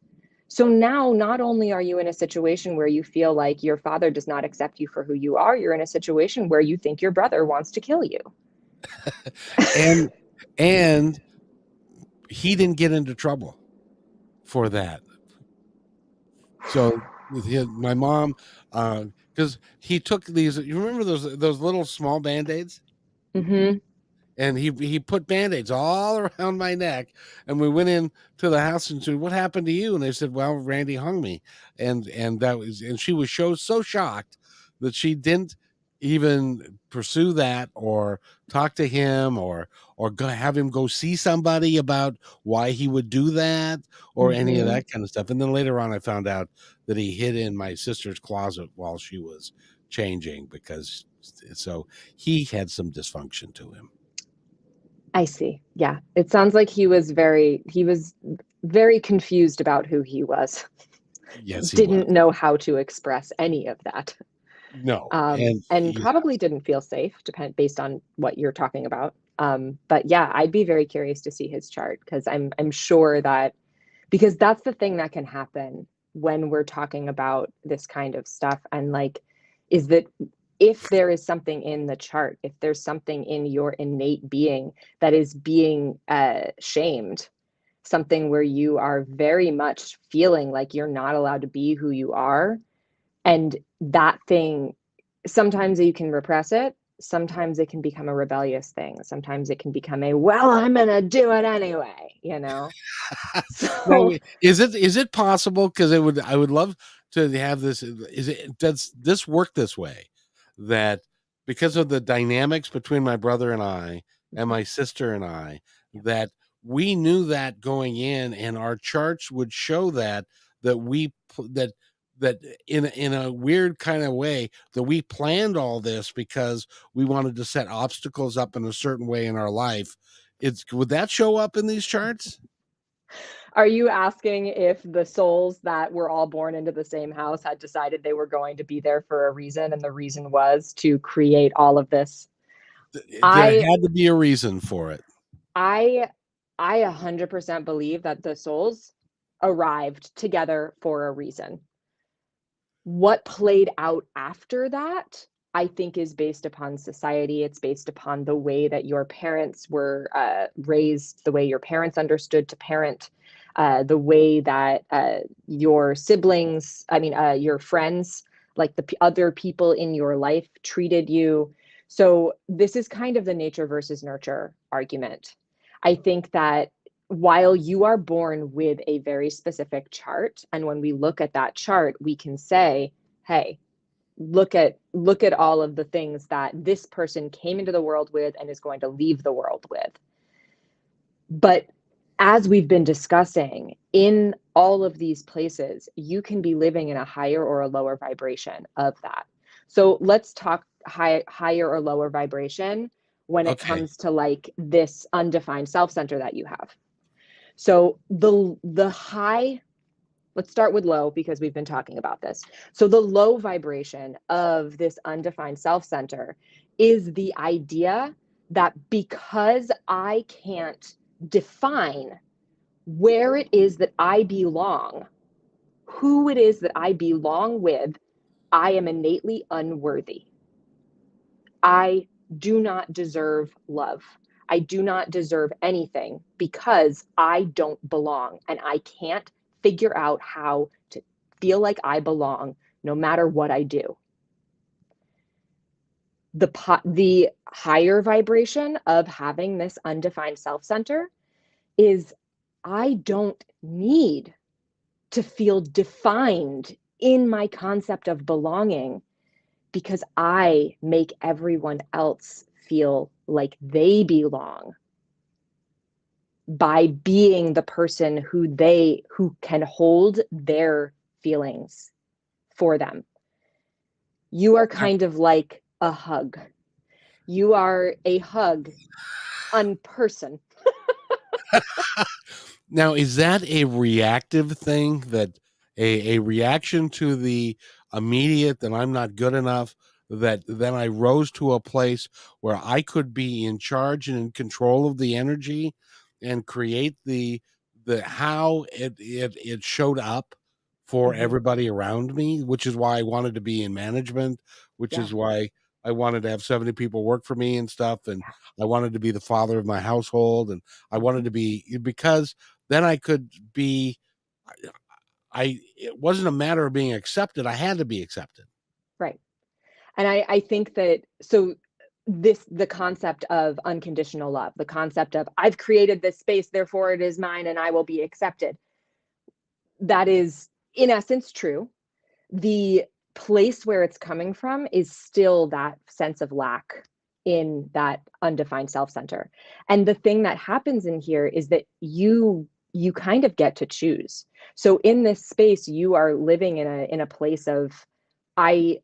So now not only are you in a situation where you feel like your father does not accept you for who you are, you're in a situation where you think your brother wants to kill you. and and he didn't get into trouble for that. So my mom, because he took these. You remember those little small Band-Aids? Mm-hmm. And he put Band-Aids all around my neck. And we went in to the house and said, "What happened to you?" And they said, "Well, Randy hung me." And she was so shocked that she didn't even pursue that or talk to him or go have him go see somebody about why he would do that or any of Mm-hmm. that kind of stuff. And then later on I found out that he hid in my sister's closet while she was changing, because so he had some dysfunction to him. I see. Yeah. It sounds like he was very confused about who he was. Yes, he was. Didn't know how to express any of that. No, and And yeah, probably didn't feel safe, based on what you're talking about. But yeah, I'd be very curious to see his chart, because I'm sure that, because that's the thing that can happen when we're talking about this kind of stuff, and like, is that if there is something in the chart, if there's something in your innate being that is being shamed, something where you are very much feeling like you're not allowed to be who you are, and that thing, sometimes you can repress it, sometimes it can become a rebellious thing, sometimes it can become a, well, I'm gonna do it anyway. now, So is it possible? Because I would love to have this. Does this work this way? That because of the dynamics between my brother and I, and my sister and I, that we knew that going in, and our charts would show that we that that in a weird kind of way that we planned all this because we wanted to set obstacles up in a certain way in our life. Would that show up in these charts? are you asking if the souls that were all born into the same house had decided they were going to be there for a reason, and the reason was to create all of this? There I had to be a reason for it. I I 100% believe that the souls arrived together for a reason. What played out after that, I think, is based upon society. It's based upon the way that your parents were raised, the way your parents understood to parent, the way that your siblings, I mean, your friends, like the other people in your life treated you. So this is kind of the nature versus nurture argument. I think that while you are born with a very specific chart, and when we look at that chart, we can say, hey, look at all of the things that this person came into the world with and is going to leave the world with. But as we've been discussing, in all of these places, you can be living in a higher or a lower vibration of that. So let's talk higher or lower vibration when it Okay. comes to like this undefined self-center that you have. So the high, let's start with low, because we've been talking about this. So the low vibration of this undefined self-center is the idea that because I can't define where it is that I belong, who it is that I belong with, I am innately unworthy. I do not deserve love. I do not deserve anything because I don't belong, and I can't figure out how to feel like I belong no matter what I do. The higher vibration of having this undefined self-center is, I don't need to feel defined in my concept of belonging, because I make everyone else feel like they belong by being the person who can hold their feelings for them. You are kind of like a hug. You are a hug unperson. Now, is that a reactive thing, that a reaction to the immediate that I'm not good enough, that then I rose to a place where I could be in charge and in control of the energy and create the how it showed up for Mm-hmm. everybody around me, which is why I wanted to be in management, which Yeah. is why I wanted to have 70 people work for me and stuff, and Yeah. I wanted to be the father of my household, and I Mm-hmm. wanted to be, because then I could be it wasn't a matter of being accepted. I had to be accepted. Right. And I think that, so the concept of unconditional love, the concept of I've created this space, therefore it is mine and I will be accepted. That is in essence true. The place where it's coming from is still that sense of lack in that undefined self-center. And the thing that happens in here is that you kind of get to choose. So in this space, you are living in a place of I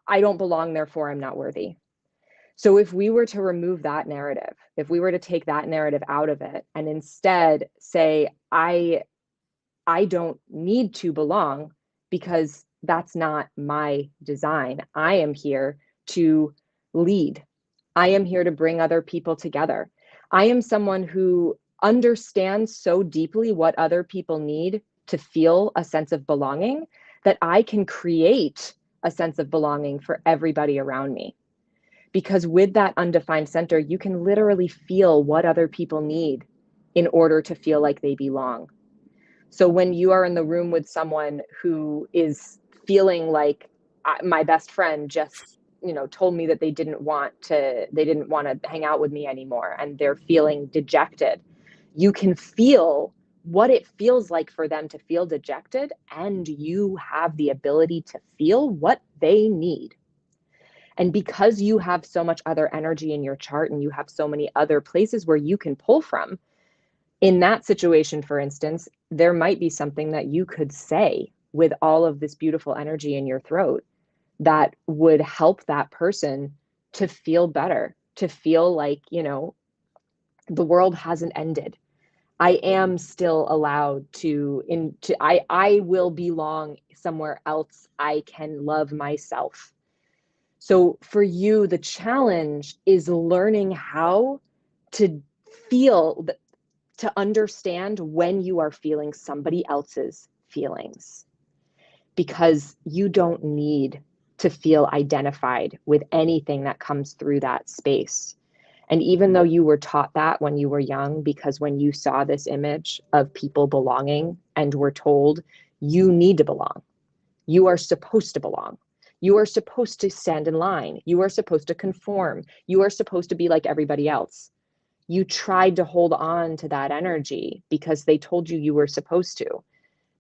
don't belong, therefore I'm not worthy. So if we were to remove that narrative, if we were to take that narrative out of it and instead say, I don't need to belong because that's not my design. I am here to lead. I am here to bring other people together. I am someone who understands so deeply what other people need to feel a sense of belonging that I can create a sense of belonging for everybody around me. Because with that undefined center, you can literally feel what other people need in order to feel like they belong. So when you are in the room with someone who is feeling like my best friend just, told me that they didn't want to hang out with me anymore and they're feeling dejected, you can feel what it feels like for them to feel dejected, and you have the ability to feel what they need. And because you have so much other energy in your chart and you have so many other places where you can pull from, in that situation, for instance, there might be something that you could say with all of this beautiful energy in your throat that would help that person to feel better, to feel like, the world hasn't ended. I am still allowed I will belong somewhere else. I can love myself. So for you, the challenge is learning how to feel, to understand when you are feeling somebody else's feelings, because you don't need to feel identified with anything that comes through that space. And even though you were taught that when you were young, because when you saw this image of people belonging and were told you need to belong, you are supposed to belong, you are supposed to stand in line, you are supposed to conform, you are supposed to be like everybody else. You tried to hold on to that energy because they told you you were supposed to.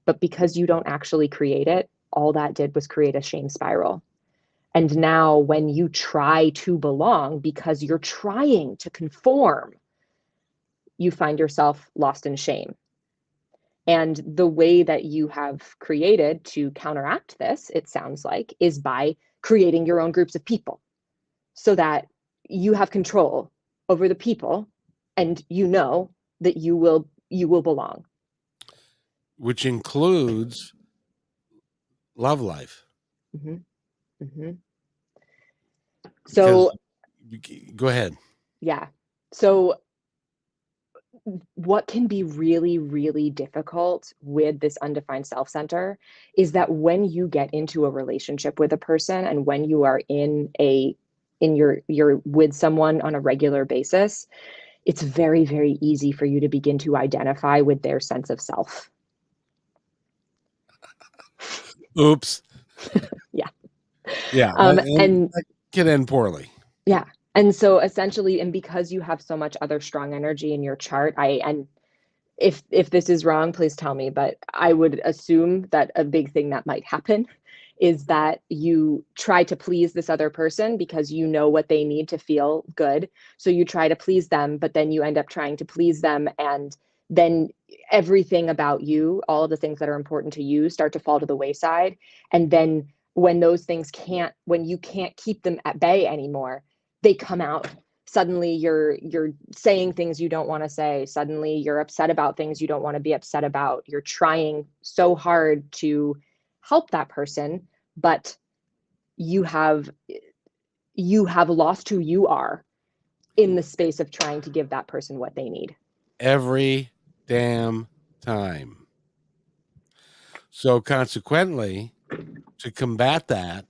But because you don't actually create it, all that did was create a shame spiral. And now when you try to belong because you're trying to conform, you find yourself lost in shame. And the way that you have created to counteract this, it sounds like, is by creating your own groups of people so that you have control over the people and you know that you will belong. Which includes love life. Mm-hmm. Mm-hmm. Because, So, go ahead. yeah. So what can be really, really difficult with this undefined self-center is that when you get into a relationship with a person and when you are you're with someone on a regular basis, it's very, very easy for you to begin to identify with their sense of self. Oops. Yeah. Yeah. And that could end poorly. yeah. And so essentially, and because you have so much other strong energy in your chart, and if this is wrong, please tell me, but I would assume that a big thing that might happen is that you try to please this other person because you know what they need to feel good. So you try to please them, but then you end up trying to please them. And then everything about you, all of the things that are important to you, start to fall to the wayside. And then when when you can't keep them at bay anymore, they come out. Suddenly you're saying things you don't want to say. Suddenly you're upset about things you don't want to be upset about. You're trying so hard to help that person, but you have lost who you are in the space of trying to give that person what they need. Every damn time. So consequently, to combat that,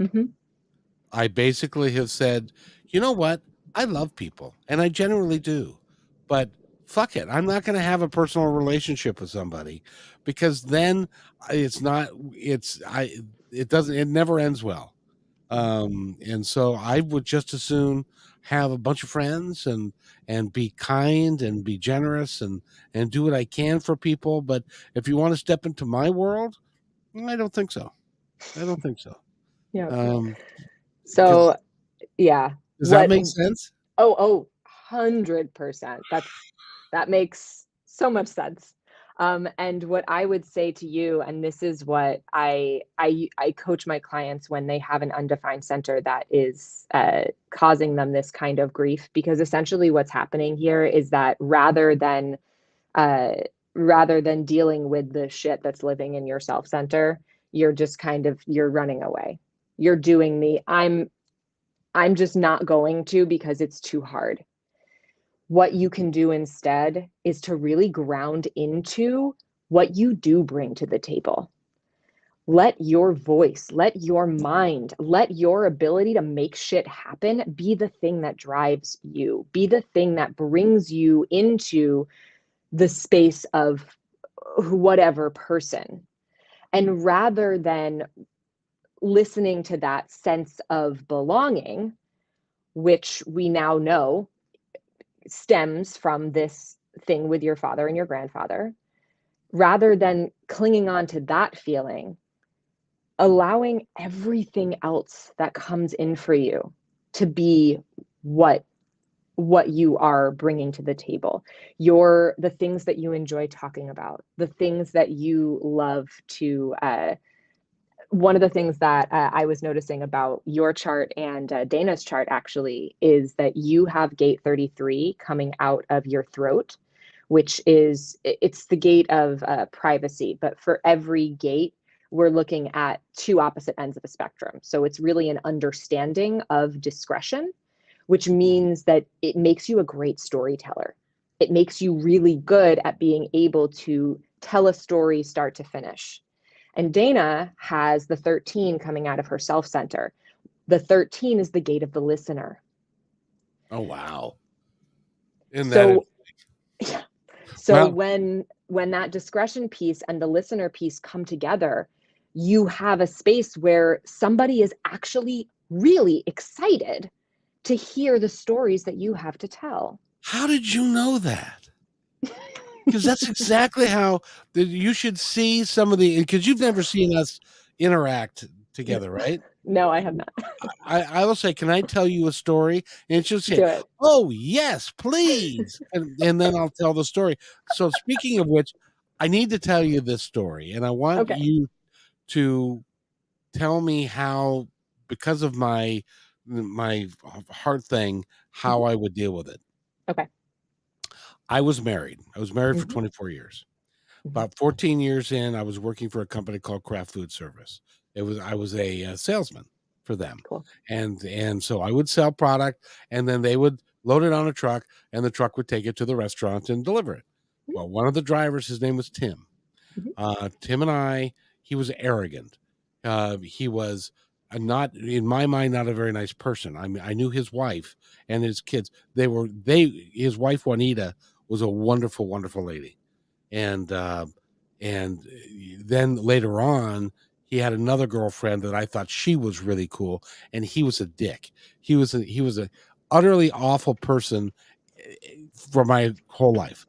Mm-hmm. I basically have said, you know what? I love people, and I generally do. But fuck it. I'm not going to have a personal relationship with somebody, because then it's not, it never ends well. And so I would just as soon have a bunch of friends and be kind and be generous and do what I can for people. But if you want to step into my world, I don't think so. I don't think so. Yeah. Um, So, yeah. does that make sense? 100%. That makes so much sense. And what I would say to you, and this is what I coach my clients when they have an undefined center that is causing them this kind of grief, because essentially what's happening here is that uh, rather than dealing with the shit that's living in your self center, you're just you're running away. You're doing I'm just not going to because it's too hard. What you can do instead is to really ground into what you do bring to the table. Let your voice, let your mind, let your ability to make shit happen be the thing that drives you, be the thing that brings you into the space of whatever person. And rather than listening to that sense of belonging, which we now know stems from this thing with your father and your grandfather, rather than clinging on to that feeling, allowing everything else that comes in for you to be what you are bringing to the table, the things that you enjoy talking about, the things that you love to one of the things that I was noticing about your chart and Dana's chart actually is that you have gate 33 coming out of your throat, which it's the gate of privacy. But for every gate, we're looking at two opposite ends of a spectrum. So it's really an understanding of discretion, which means that it makes you a great storyteller. It makes you really good at being able to tell a story start to finish. And Dana has the 13 coming out of her self center. The 13 is the gate of the listener. Oh, wow. Isn't So, that so well, when that discretion piece and the listener piece come together, you have a space where somebody is actually really excited to hear the stories that you have to tell. how did you know that? Because that's exactly how you should see some of because you've never seen us interact together, right? No, I have not. I will say, can I tell you a story? And she'll say, Do it. oh, yes, please. And then I'll tell the story. So, speaking of which, I need to tell you this story, and I want Okay. you to tell me how, because of my heart thing, how I would deal with it. Okay. I was married. I was married for Mm-hmm. 24 years. Mm-hmm. About 14 years in, I was working for a company called Kraft Food Service. I was a salesman for them, Cool. and so I would sell product, and then they would load it on a truck, and the truck would take it to the restaurant and deliver it. Well, one of the drivers, his name was Tim. Mm-hmm. Tim and he was arrogant. He was not, in my mind, not a very nice person. I mean, I knew his wife and his kids. His wife Juanita was a wonderful, wonderful lady, and then later on, he had another girlfriend that I thought she was really cool, and he was a dick. He was a utterly awful person for my whole life.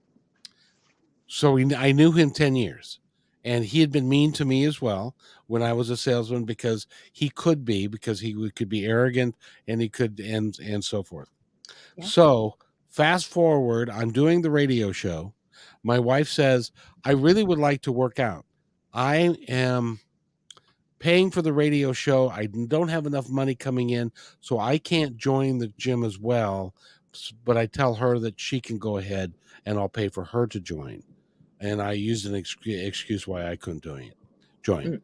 So I knew him 10 years, and he had been mean to me as well when I was a salesman, because he could be arrogant, and he could, and so forth. Yeah. So fast forward, I'm doing the radio show. My wife says, I really would like to work out. I am paying for the radio show. I don't have enough money coming in, so I can't join the gym as well. But I tell her that she can go ahead, and I'll pay for her to join. And I used an excuse why I couldn't join. Mm.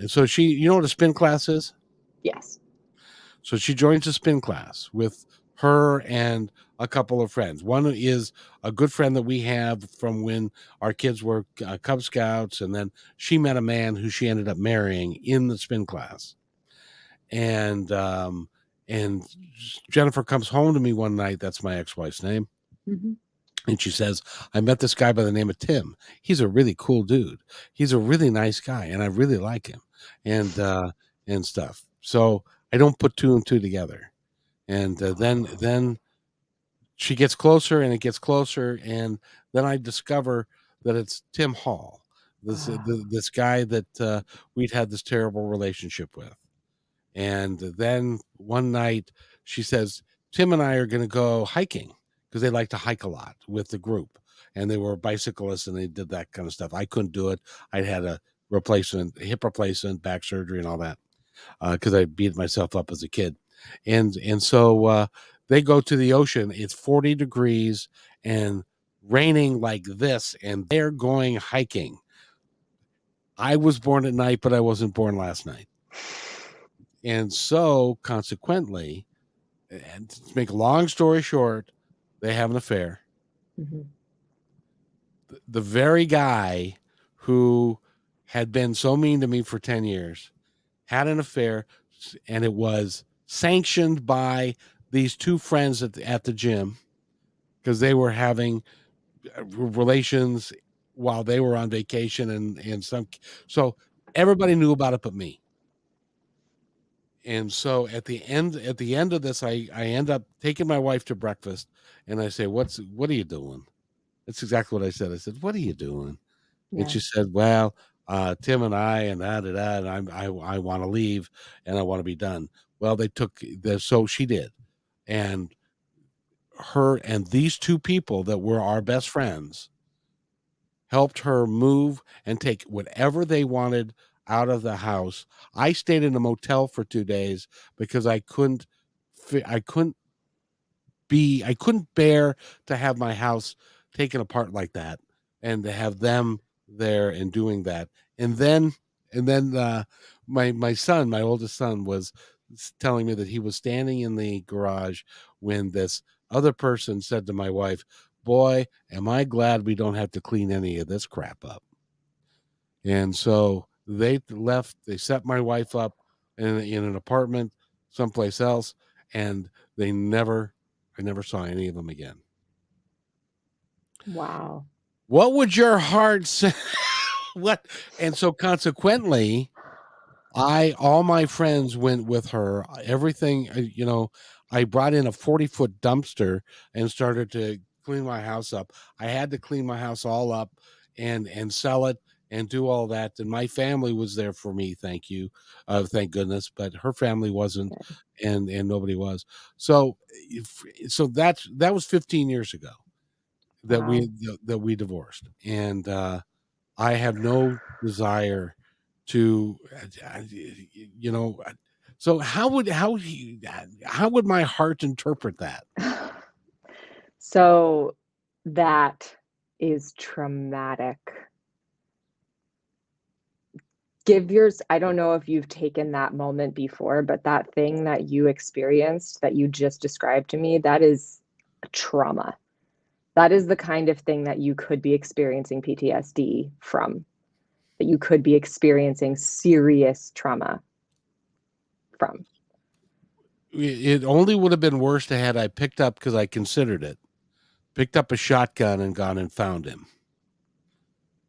And so you know what a spin class is? Yes. So she joins a spin class with her and a couple of friends. One is a good friend that we have from when our kids were Cub Scouts, and then she met a man who she ended up marrying in the spin class. And Jennifer comes home to me one night. That's my ex-wife's name. Mm-hmm. And she says, I met this guy by the name of Tim. He's a really cool dude. He's a really nice guy, and I really like him, and stuff. So I don't put two and two together. And then she gets closer, and it gets closer, and then I discover that it's Tim Hall, this guy that we'd had this terrible relationship with. And then one night she says, Tim and I are going to go hiking because they like to hike a lot with the group. And they were bicyclists and they did that kind of stuff. I couldn't do it. I'd had a hip replacement, back surgery, and all that because I beat myself up as a kid. And so they go to the ocean. It's 40 degrees and raining like this, and they're going hiking. I was born at night, but I wasn't born last night. And so, consequently, and to make a long story short, they have an affair. Mm-hmm. The very guy who had been so mean to me for 10 years had an affair, and it was sanctioned by these two friends at the gym because they were having relations while they were on vacation, and so everybody knew about it but me. And so at the end of this, I end up taking my wife to breakfast, and I say, what are you doing? That's exactly what I said. I said, what are you doing? Yeah. And she said, well, Tim and I, and and I want to leave, and I want to be done. Well, so she did. And her and these two people that were our best friends helped her move and take whatever they wanted out of the house. I stayed in a motel for 2 days because I couldn't bear to have my house taken apart like that, and to have them there and doing that. And then my son, my oldest son, was telling me that he was standing in the garage when this other person said to my wife, boy, am I glad we don't have to clean any of this crap up. And so they set my wife up in an apartment someplace else, and I never saw any of them again. Wow. What would your heart say? What? And so consequently, all my friends went with her. Everything, I brought in a 40-foot dumpster and started to clean my house up. I had to clean my house all up and sell it and do all that. And my family was there for me. Thank goodness. But her family wasn't, and nobody was. So that was 15 years ago that we divorced, and I have no desire to, so how would my heart interpret that? So that is traumatic. I don't know if you've taken that moment before, but that thing that you experienced that you just described to me, that is a trauma. That is the kind of thing that you could be experiencing PTSD from, that you could be experiencing serious trauma from. It only would have been worse had I picked up, because I considered it, picked up a shotgun and gone and found him,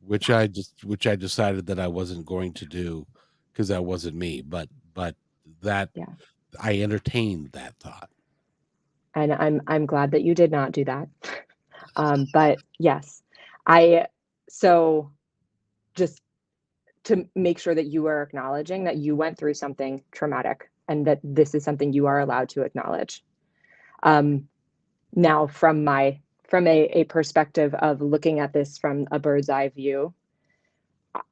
which I decided that I wasn't going to do because that wasn't me. But that, Yeah. I entertained that thought. And I'm glad that you did not do that. But yes, so just to make sure that you are acknowledging that you went through something traumatic and that this is something you are allowed to acknowledge. Now from a perspective of looking at this from a bird's eye view,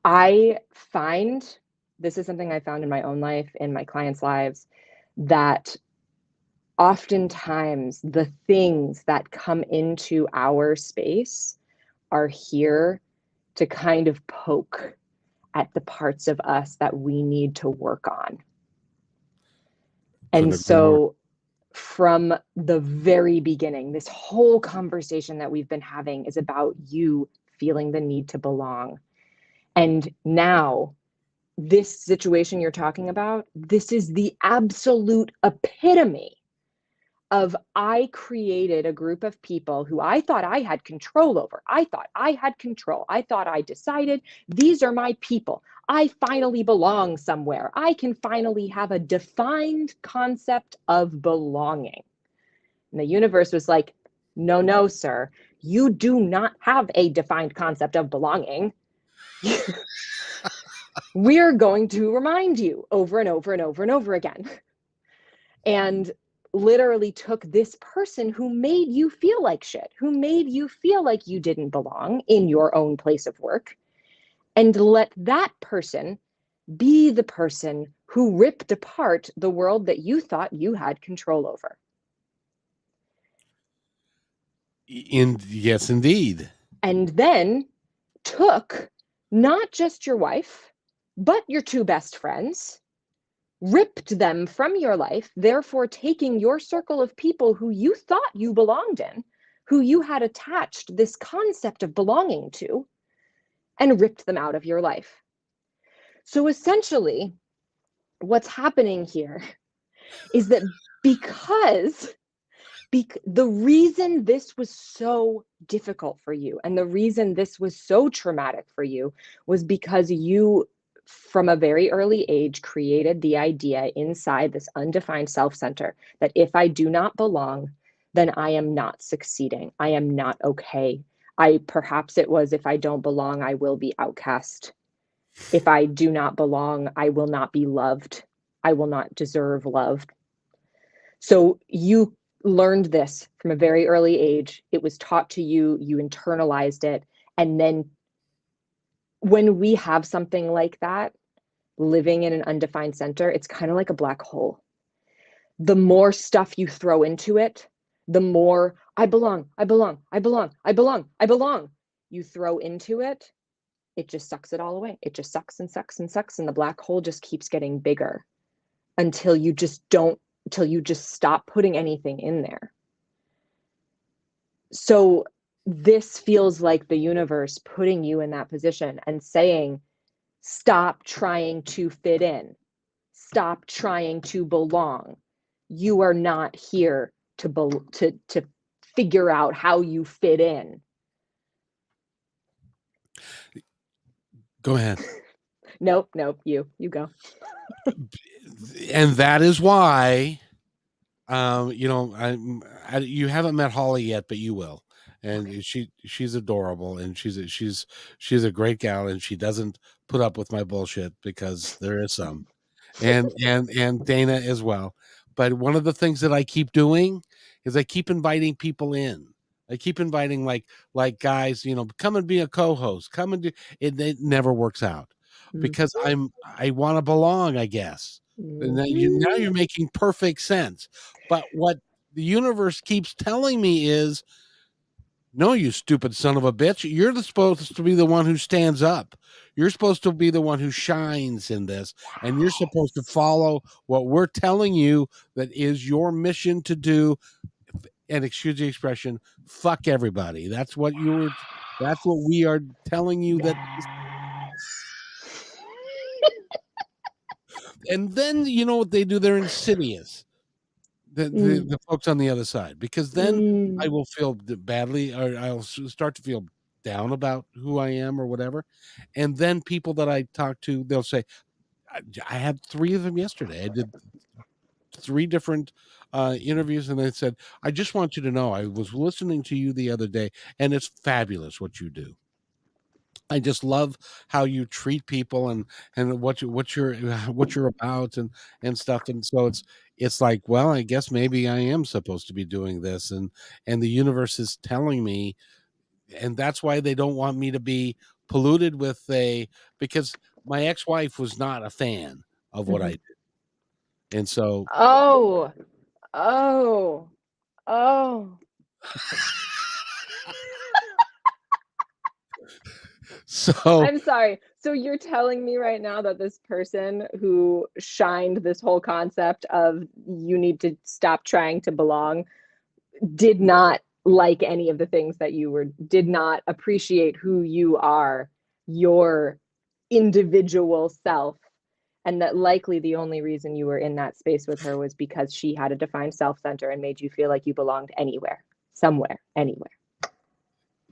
this is something I found in my own life, in my clients' lives, that oftentimes the things that come into our space are here to kind of poke at the parts of us that we need to work on. And so from the very beginning, this whole conversation that we've been having is about you feeling the need to belong. And now, this situation you're talking about, this is the absolute epitome I created a group of people who I thought I had control over. I thought I had control. I thought I decided these are my people. I finally belong somewhere. I can finally have a defined concept of belonging. And the universe was like, no, no, sir, you do not have a defined concept of belonging. We're going to remind you over and over and over and over again. And literally took this person who made you feel like shit, who made you feel like you didn't belong in your own place of work, and let that person be the person who ripped apart the world that you thought you had control over. Yes, indeed. And then took not just your wife, but your two best friends, ripped them from your life, therefore taking your circle of people who you thought you belonged in, who you had attached this concept of belonging to, and ripped them out of your life. So essentially, what's happening here is that because the reason this was so difficult for you and the reason this was so traumatic for you was because you, from a very early age, created the idea inside this undefined self-center that if I do not belong, then I am not succeeding. I am not okay. Perhaps it was, if I don't belong, I will be outcast. If I do not belong, I will not be loved. I will not deserve love. So you learned this from a very early age. It was taught to you, you internalized it. And then when we have something like that, living in an undefined center, it's kind of like a black hole. The more stuff you throw into it, the more I belong, I belong, I belong, I belong, I belong you throw into it, it just sucks it all away. It just sucks and sucks and sucks. And the black hole just keeps getting bigger until you just stop putting anything in there. So this feels like the universe putting you in that position and saying, stop trying to fit in. Stop trying to belong. You are not here to figure out how you fit in. Go ahead. Nope, you go. And that is why, you haven't met Holly yet, but you will. And she's adorable, and she's a great gal, and she doesn't put up with my bullshit, because there is some. And Dana as well. But one of the things that I keep doing is I keep inviting people in. I keep inviting like guys, come and be a co-host. Come and do it. It never works out because I want to belong, I guess. And now you're making perfect sense. But what the universe keeps telling me is, no, you stupid son of a bitch. You're supposed to be the one who stands up. You're supposed to be the one who shines in this. And you're supposed to follow what we're telling you that is your mission to do. And excuse the expression, fuck everybody. That's what we are telling you that. And then you know what they do? They're insidious. The folks on the other side, because then I will feel badly, or I'll start to feel down about who I am or whatever. And then people that I talk to, they'll say, I had 3 of them yesterday. I did 3 different interviews, and they said, I just want you to know I was listening to you the other day, and it's fabulous what you do. I just love how you treat people, and what you're about, and stuff. And so it's like, well, I guess maybe I am supposed to be doing this, and the universe is telling me. And that's why they don't want me to be polluted with because my ex-wife was not a fan of what I did. And so Oh. so I'm sorry. So you're telling me right now that this person who shined this whole concept of you need to stop trying to belong did not like any of the things that did not appreciate who you are, your individual self, And that likely the only reason you were in that space with her was because she had a defined self-center and made you feel like you belonged anywhere, somewhere, anywhere.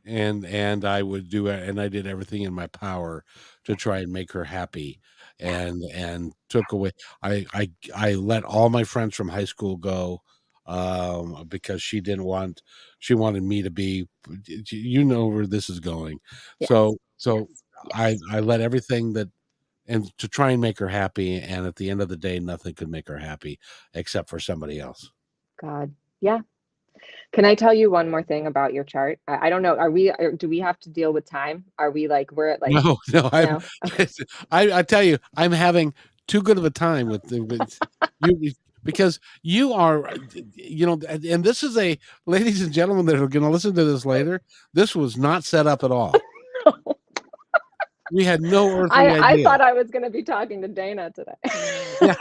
And I would do it, and I did everything in my power to try and make her happy, and took away. I let all my friends from high school go, because she wanted me to be. You know where this is going, Yes, so yes, I let everything that, and to try and make her happy, and at the end of the day, nothing could make her happy except for somebody else. God. Yeah. Can I tell you one more thing about your chart? I don't know. Do we have to deal with time? Are we like, we're at like, No, no, no? Okay. I tell you, I'm having too good of a time with you, because you are, and this is ladies and gentlemen that are going to listen to this later. This was not set up at all. We had no earthly I idea. thought I was going to be talking to Dana today. Yeah,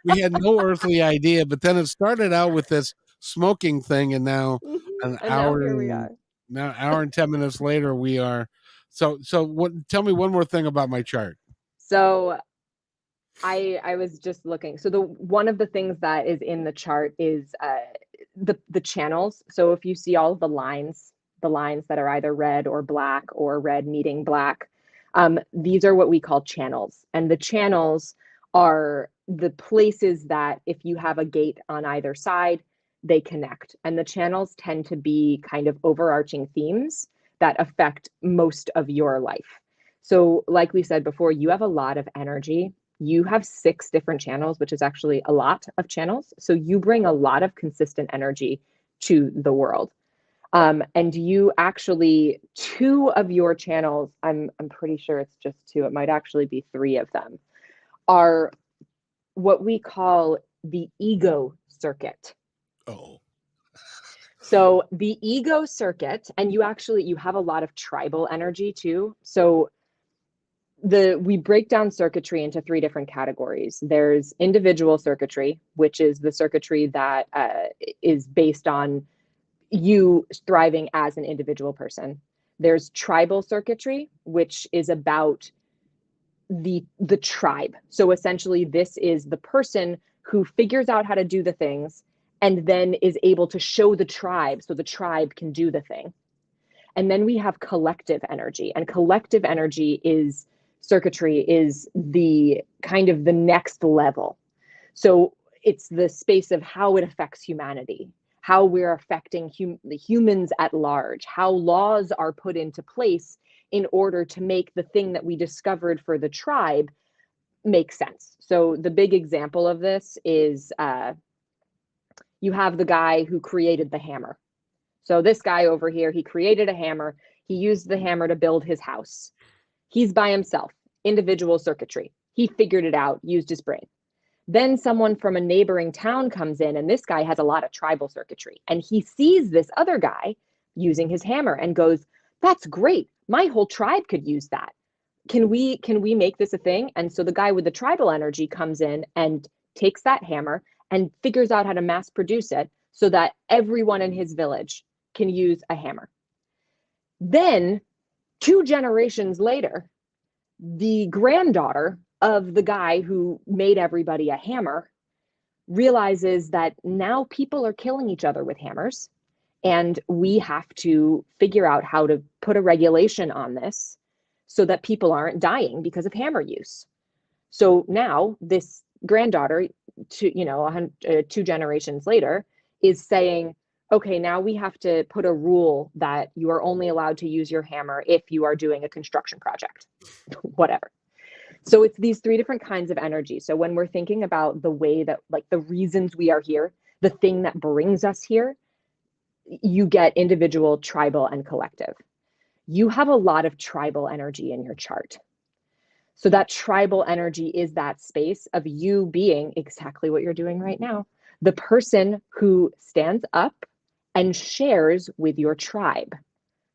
we had no earthly idea. But then it started out with this smoking thing, and now an And now hour here we and are. now hour and 10 minutes later, we are. So what? Tell me one more thing about my chart. So I was just looking. So one of the things that is in the chart is the channels. So if you see all of the lines that are either red or black, or red meeting black, these are what we call channels. And the channels are the places that if you have a gate on either side, they connect. And the channels tend to be kind of overarching themes that affect most of your life. So like we said before, you have a lot of energy. You have 6 different channels, which is actually a lot of channels. So you bring a lot of consistent energy to the world. And you actually, 2 of your channels, I'm pretty sure it's just 2, it might actually be 3 of them, are what we call the ego circuit. Oh, So the ego circuit, and you have a lot of tribal energy too. So we break down circuitry into 3 different categories. There's individual circuitry, which is the circuitry that is based on you thriving as an individual person. There's tribal circuitry, which is about the tribe. So essentially, this is the person who figures out how to do the things and then is able to show the tribe so the tribe can do the thing. And then we have collective energy, and collective energy is circuitry is the kind of the next level. So it's the space of how it affects humanity, how we're affecting the humans at large, how laws are put into place in order to make the thing that we discovered for the tribe make sense. So the big example of this is you have the guy who created the hammer. So this guy over here, he created a hammer. He used the hammer to build his house. He's by himself, individual circuitry. He figured it out, used his brain. Then someone from a neighboring town comes in, and this guy has a lot of tribal circuitry. And he sees this other guy using his hammer and goes, "That's great. My whole tribe could use that. Can we make this a thing?" And so the guy with the tribal energy comes in and takes that hammer and figures out how to mass produce it so that everyone in his village can use a hammer. Then 2 generations later, the granddaughter of the guy who made everybody a hammer realizes that now people are killing each other with hammers, and we have to figure out how to put a regulation on this so that people aren't dying because of hammer use. So now this granddaughter, 2 generations later, is saying, okay, now we have to put a rule that you are only allowed to use your hammer if you are doing a construction project, whatever. So it's these 3 different kinds of energy. So when we're thinking about the way that, like, the reasons we are here, the thing that brings us here, you get individual, tribal, and collective. You have a lot of tribal energy in your chart. So that tribal energy is that space of you being exactly what you're doing right now. The person who stands up and shares with your tribe,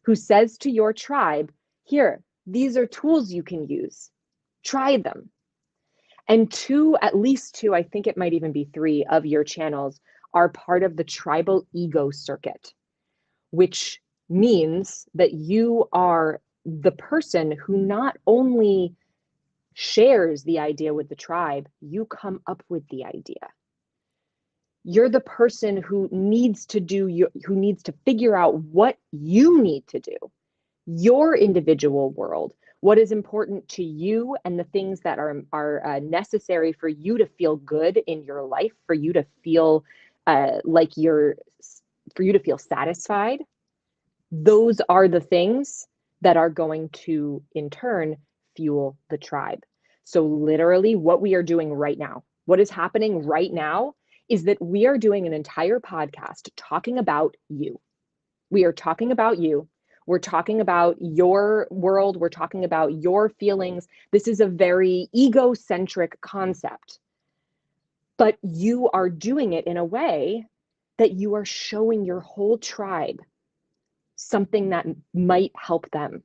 who says to your tribe, here, these are tools you can use. Try them. And 2, at least 2, I think it might even be 3 of your channels are part of the tribal ego circuit, which means that you are the person who not only shares the idea with the tribe, you come up with the idea. You're the person who needs to figure out what you need to do, your individual world, what is important to you, and the things that are necessary for you to feel good in your life, for you to feel for you to feel satisfied. Those are the things that are going to, in turn, fuel the tribe. So literally what we are doing right now, what is happening right now, is that we are doing an entire podcast talking about you. We are talking about you. We're talking about your world. We're talking about your feelings. This is a very egocentric concept, but you are doing it in a way that you are showing your whole tribe something that might help them.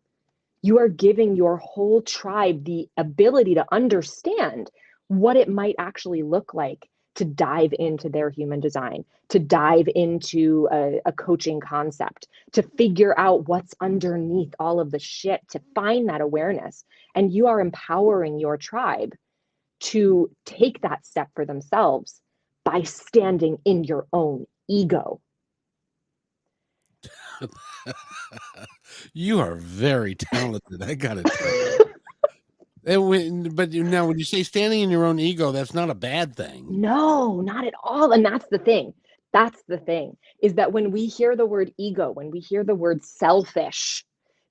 You are giving your whole tribe the ability to understand what it might actually look like to dive into their human design, to dive into a coaching concept, to figure out what's underneath all of the shit, to find that awareness. And you are empowering your tribe to take that step for themselves by standing in your own ego. You are very talented. I got to tell you. But now, when you say standing in your own ego, that's not a bad thing. No, not at all. And that's the thing. That's the thing, is that when we hear the word ego, when we hear the word selfish,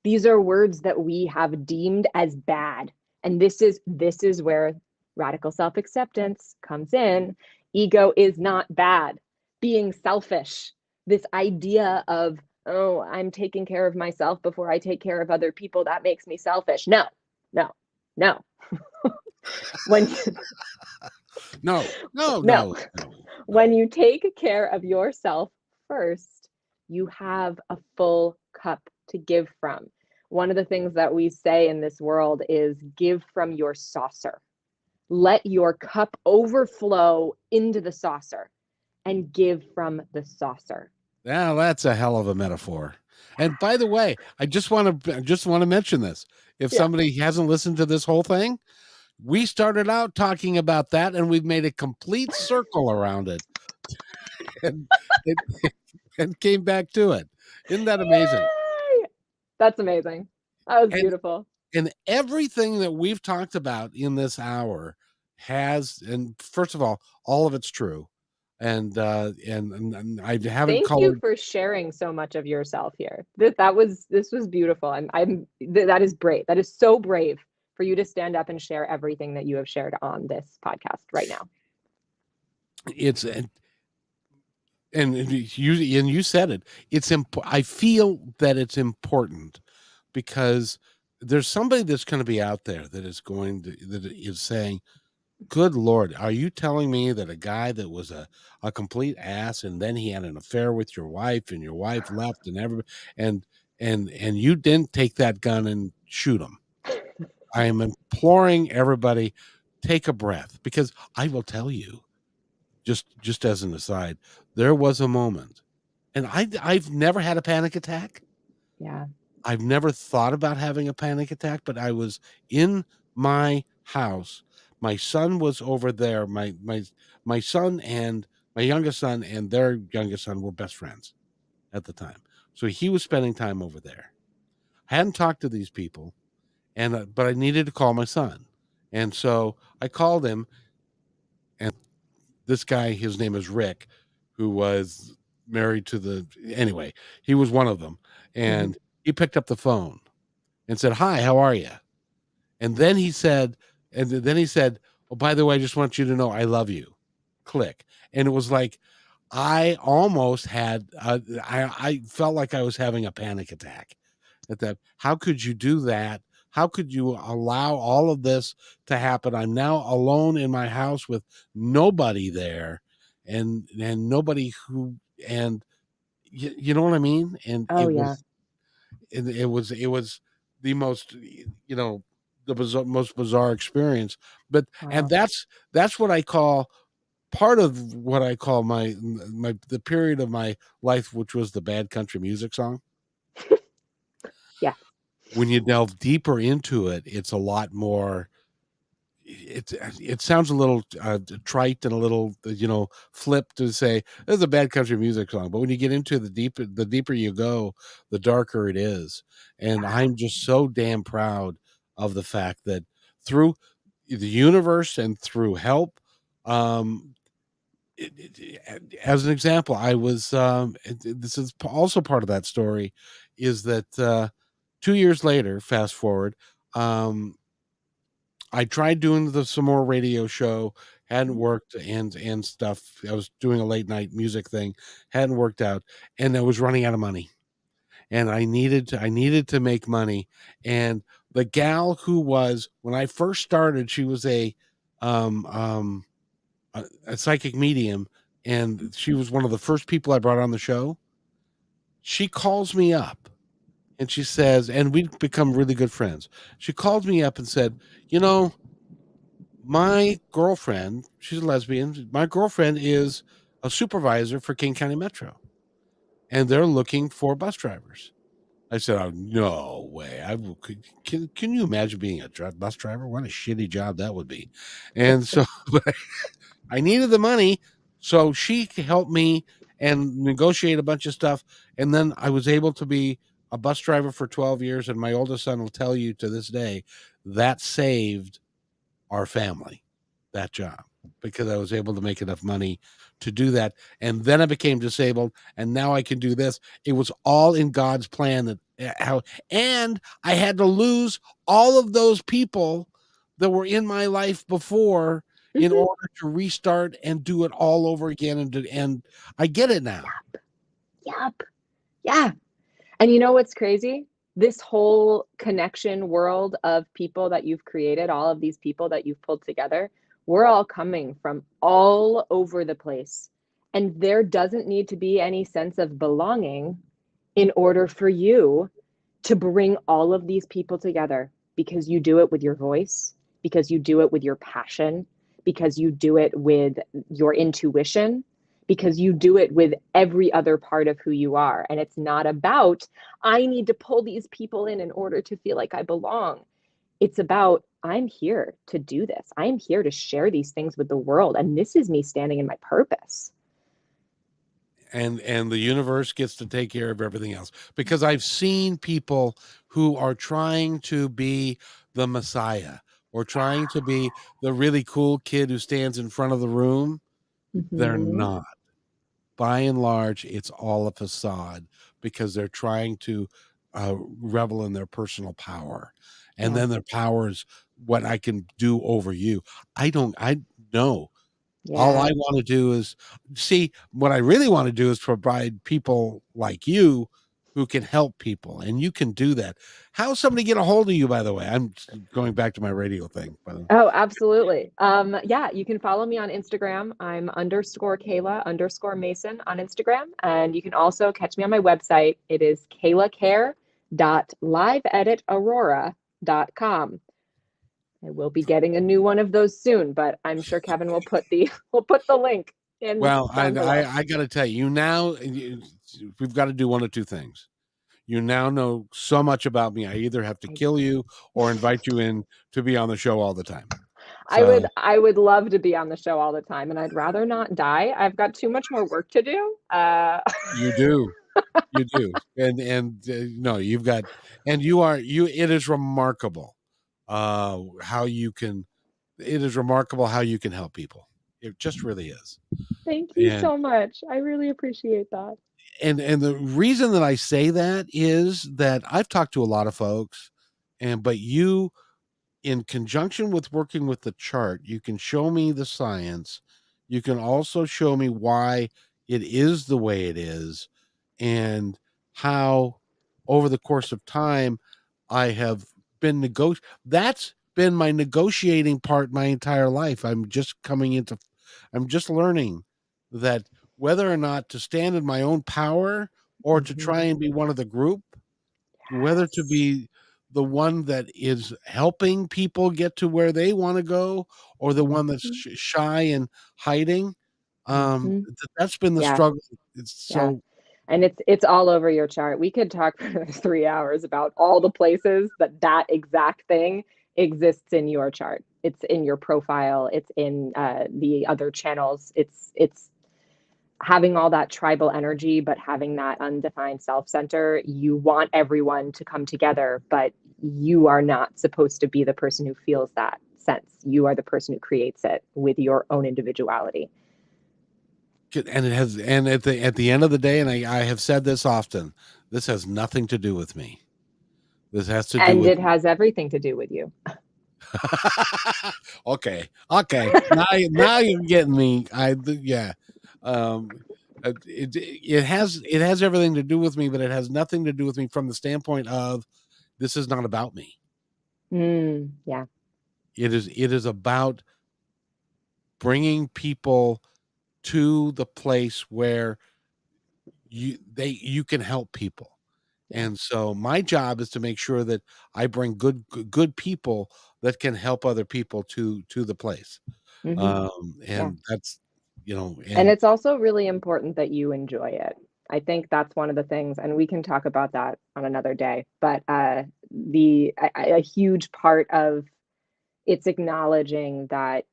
these are words that we have deemed as bad. And this is where radical self-acceptance comes in. Ego is not bad. Being selfish, this idea of, oh, I'm taking care of myself before I take care of other people, that makes me selfish. No, no, no. When No. When you take care of yourself first, you have a full cup to give from. One of the things that we say in this world is give from your saucer. Let your cup overflow into the saucer and give from the saucer. Now, that's a hell of a metaphor. And by the way, I just want to mention this. If somebody hasn't listened to this whole thing, we started out talking about that, and we've made a complete circle around it, and and came back to it. Isn't that amazing? Yay! That's amazing. That was beautiful. And everything that we've talked about in this hour has, and first of all of it's true. And I haven't Thank you for sharing so much of yourself here. This was beautiful. That is brave. That is so brave for you to stand up and share everything that you have shared on this podcast right now. You said it. I feel that it's important because there's somebody that's going to be out there that is saying, good Lord, are you telling me that a guy that was a complete ass, and then he had an affair with your wife, and your wife left, and everybody, and you didn't take that gun and shoot him? I am imploring everybody, take a breath, because I will tell you, just as an aside, there was a moment, and I've never had a panic attack. Yeah. I've never thought about having a panic attack, but I was in my house. My son was over there. My son and my youngest son and their youngest son were best friends at the time. So he was spending time over there. I hadn't talked to these people, but I needed to call my son. And so I called him, and this guy, his name is Rick, who was married to anyway, he was one of them. And he picked up the phone and said, "Hi, how are you?" And then he said, "Oh, by the way, I just want you to know I love you." Click. And it was like, I almost had, I felt like I was having a panic attack at that. How could you do that? How could you allow all of this to happen? I'm now alone in my house with nobody there, and nobody and you know what I mean? And it was the most, most bizarre experience. But and that's what I call part of what I call the period of my life, which was the bad country music song. Yeah. When you delve deeper into it, it's a lot more it sounds a little trite and a little flip to say this is a bad country music song, but when you get into the deeper you go, the darker it is. And I'm just so damn proud of the fact that through the universe and through help, um as an example, I was this is also part of that story, is that 2 years later, fast forward, I tried doing some more radio show, hadn't worked, and stuff. I was doing a late night music thing, hadn't worked out, and I was running out of money, and I needed to make money. And the gal who was, when I first started, she was um um a psychic medium, and she was one of the first people I brought on the show. She calls me up and she says, and we've become really good friends. She called me up and said, you know, my girlfriend, she's a lesbian. My girlfriend is a supervisor for King County Metro, and they're looking for bus drivers. I said, "Oh, no way! Can you imagine being a bus driver? What a shitty job that would be." And so, I needed the money, so she helped me and negotiate a bunch of stuff, and then I was able to be a bus driver for 12 years. And my oldest son will tell you to this day that saved our family, that job, because I was able to make enough money to do that. And then I became disabled, and now I can do this. It was all in God's plan. And I had to lose all of those people that were in my life before in order to restart and do it all over again. And I get it now. Yep. Yeah. And you know what's crazy? This whole connection world of people that you've created, all of these people that you've pulled together, we're all coming from all over the place. And there doesn't need to be any sense of belonging in order for you to bring all of these people together, because you do it with your voice, because you do it with your passion, because you do it with your intuition, because you do it with every other part of who you are. And it's not about, I need to pull these people in order to feel like I belong. It's about, I'm here to do this. I'm here to share these things with the world. And this is me standing in my purpose. And the universe gets to take care of everything else, because I've seen people who are trying to be the Messiah or trying to be the really cool kid who stands in front of the room. They're not. By and large, it's all a facade, because they're trying to revel in their personal power, and then their power is what I can do over you. I know. All I want to do is see, what I really want to do is provide people like you who can help people, and you can do that. How's somebody get a hold of you, by the way? I'm going back to my radio thing, by the way. Oh, absolutely. Yeah, you can follow me on Instagram. I'm _Kayla _Mason on Instagram. And you can also catch me on my website. It is kaylacare.liveeditaurora.com. I will be getting a new one of those soon, but I'm sure Kevin will put the link in. Well, I got to tell you, we've got to do one of two things. You now know so much about me. I either have to kill you or invite you in to be on the show all the time. So, I would love to be on the show all the time, and I'd rather not die. I've got too much more work to do. You do. You do. And no, you've got, and it is remarkable how you can, it is remarkable how you can help people. It just really is. Thank you so much. I really appreciate that. And the reason that I say that is that I've talked to a lot of folks, but you, in conjunction with working with the chart, you can show me the science. You can also show me why it is the way it is, and how over the course of time I have been that's been my negotiating part my entire life. I'm just learning that whether or not to stand in my own power or to try and be one of the group, whether to be the one that is helping people get to where they want to go, or the one that's shy and hiding. That's been the struggle. It's so, and it's all over your chart. We could talk for 3 hours about all the places that exact thing exists in your chart. It's in your profile. It's in the other channels. It's having all that tribal energy, but having that undefined self-center. You want everyone to come together, but you are not supposed to be the person who feels that sense. You are the person who creates it with your own individuality. And at the end of the day, and I have said this often, this has nothing to do with me. This has to do with, it has everything to do with you. Okay. Now you're getting me. It has everything to do with me, but it has nothing to do with me from the standpoint of this is not about me. Yeah. It is about bringing people to the place where you can help people. And so my job is to make sure that I bring good people that can help other people to the place. That's, and it's also really important that you enjoy it. I think that's one of the things, and we can talk about that on another day, but a huge part of it's acknowledging that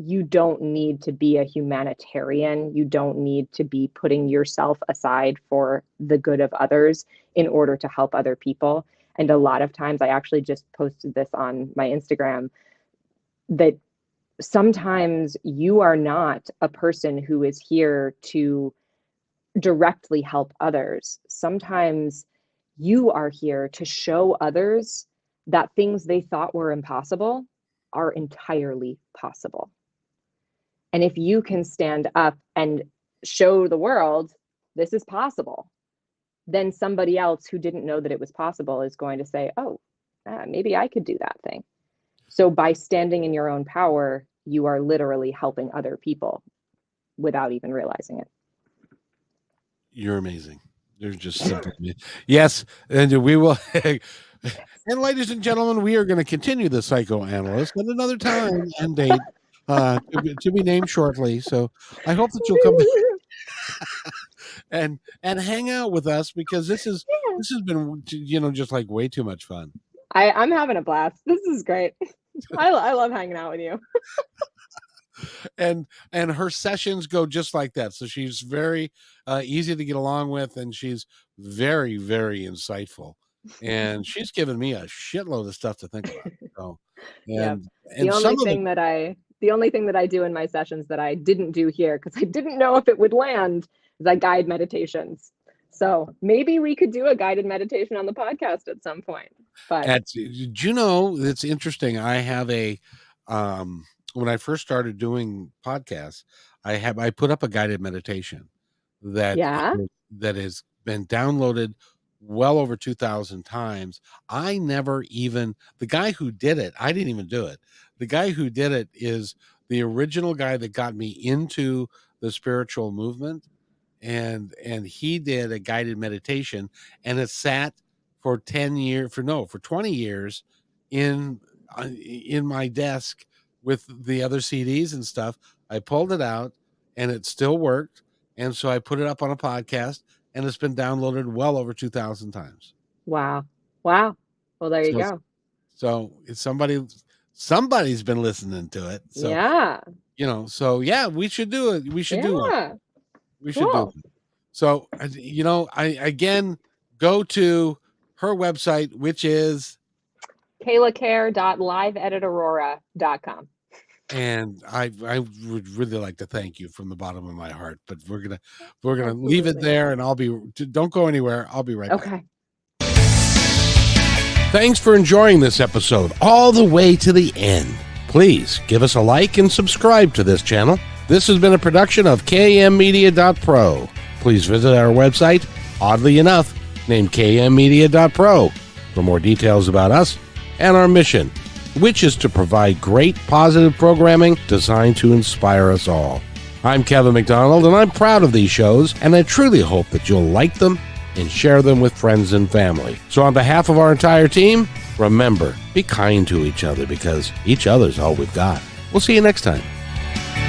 you don't need to be a humanitarian. You don't need to be putting yourself aside for the good of others in order to help other people. And a lot of times, I actually just posted this on my Instagram, that sometimes you are not a person who is here to directly help others. Sometimes you are here to show others that things they thought were impossible are entirely possible. And if you can stand up and show the world this is possible, then somebody else who didn't know that it was possible is going to say, oh, maybe I could do that thing. So by standing in your own power, you are literally helping other people without even realizing it. You're amazing. You're just simple. Yes. And we will. And ladies and gentlemen, we are going to continue the psychoanalyst at another time and date. To be named shortly. So I hope that you'll come back and hang out with us, because this has been just like way too much fun. I'm having a blast. This is great. I love hanging out with you. And her sessions go just like that. So she's very easy to get along with, and she's very, very insightful. And she's given me a shitload of stuff to think about. So, the only thing that I do in my sessions that I didn't do here, because I didn't know if it would land, is I guide meditations. So maybe we could do a guided meditation on the podcast at some point. But it's interesting. I have when I first started doing podcasts, I put up a guided meditation that has been downloaded well over 2,000 times. The guy who did it, I didn't even do it. The guy who did it is the original guy that got me into the spiritual movement. And he did a guided meditation, and it sat for 20 years in my desk with the other CDs and stuff. I pulled it out and it still worked. And so I put it up on a podcast, and it's been downloaded well over 2,000 times. Wow. Well, there you go. So it's somebody's been listening to it. So, we should do it. We should do it. We should do it. So, I again go to her website, which is kaylacare.liveeditaurora.com. And I would really like to thank you from the bottom of my heart, but we're gonna leave it there, and don't go anywhere. I'll be right back. Okay. Thanks for enjoying this episode all the way to the end. Please give us a like and subscribe to this channel. This has been a production of kmmedia.pro. Please visit our website, oddly enough, named kmmedia.pro, for more details about us and our mission, which is to provide great positive programming designed to inspire us all. I'm Kevin McDonald, and I'm proud of these shows, and I truly hope that you'll like them and share them with friends and family. So on behalf of our entire team, remember, be kind to each other, because each other's all we've got. We'll see you next time.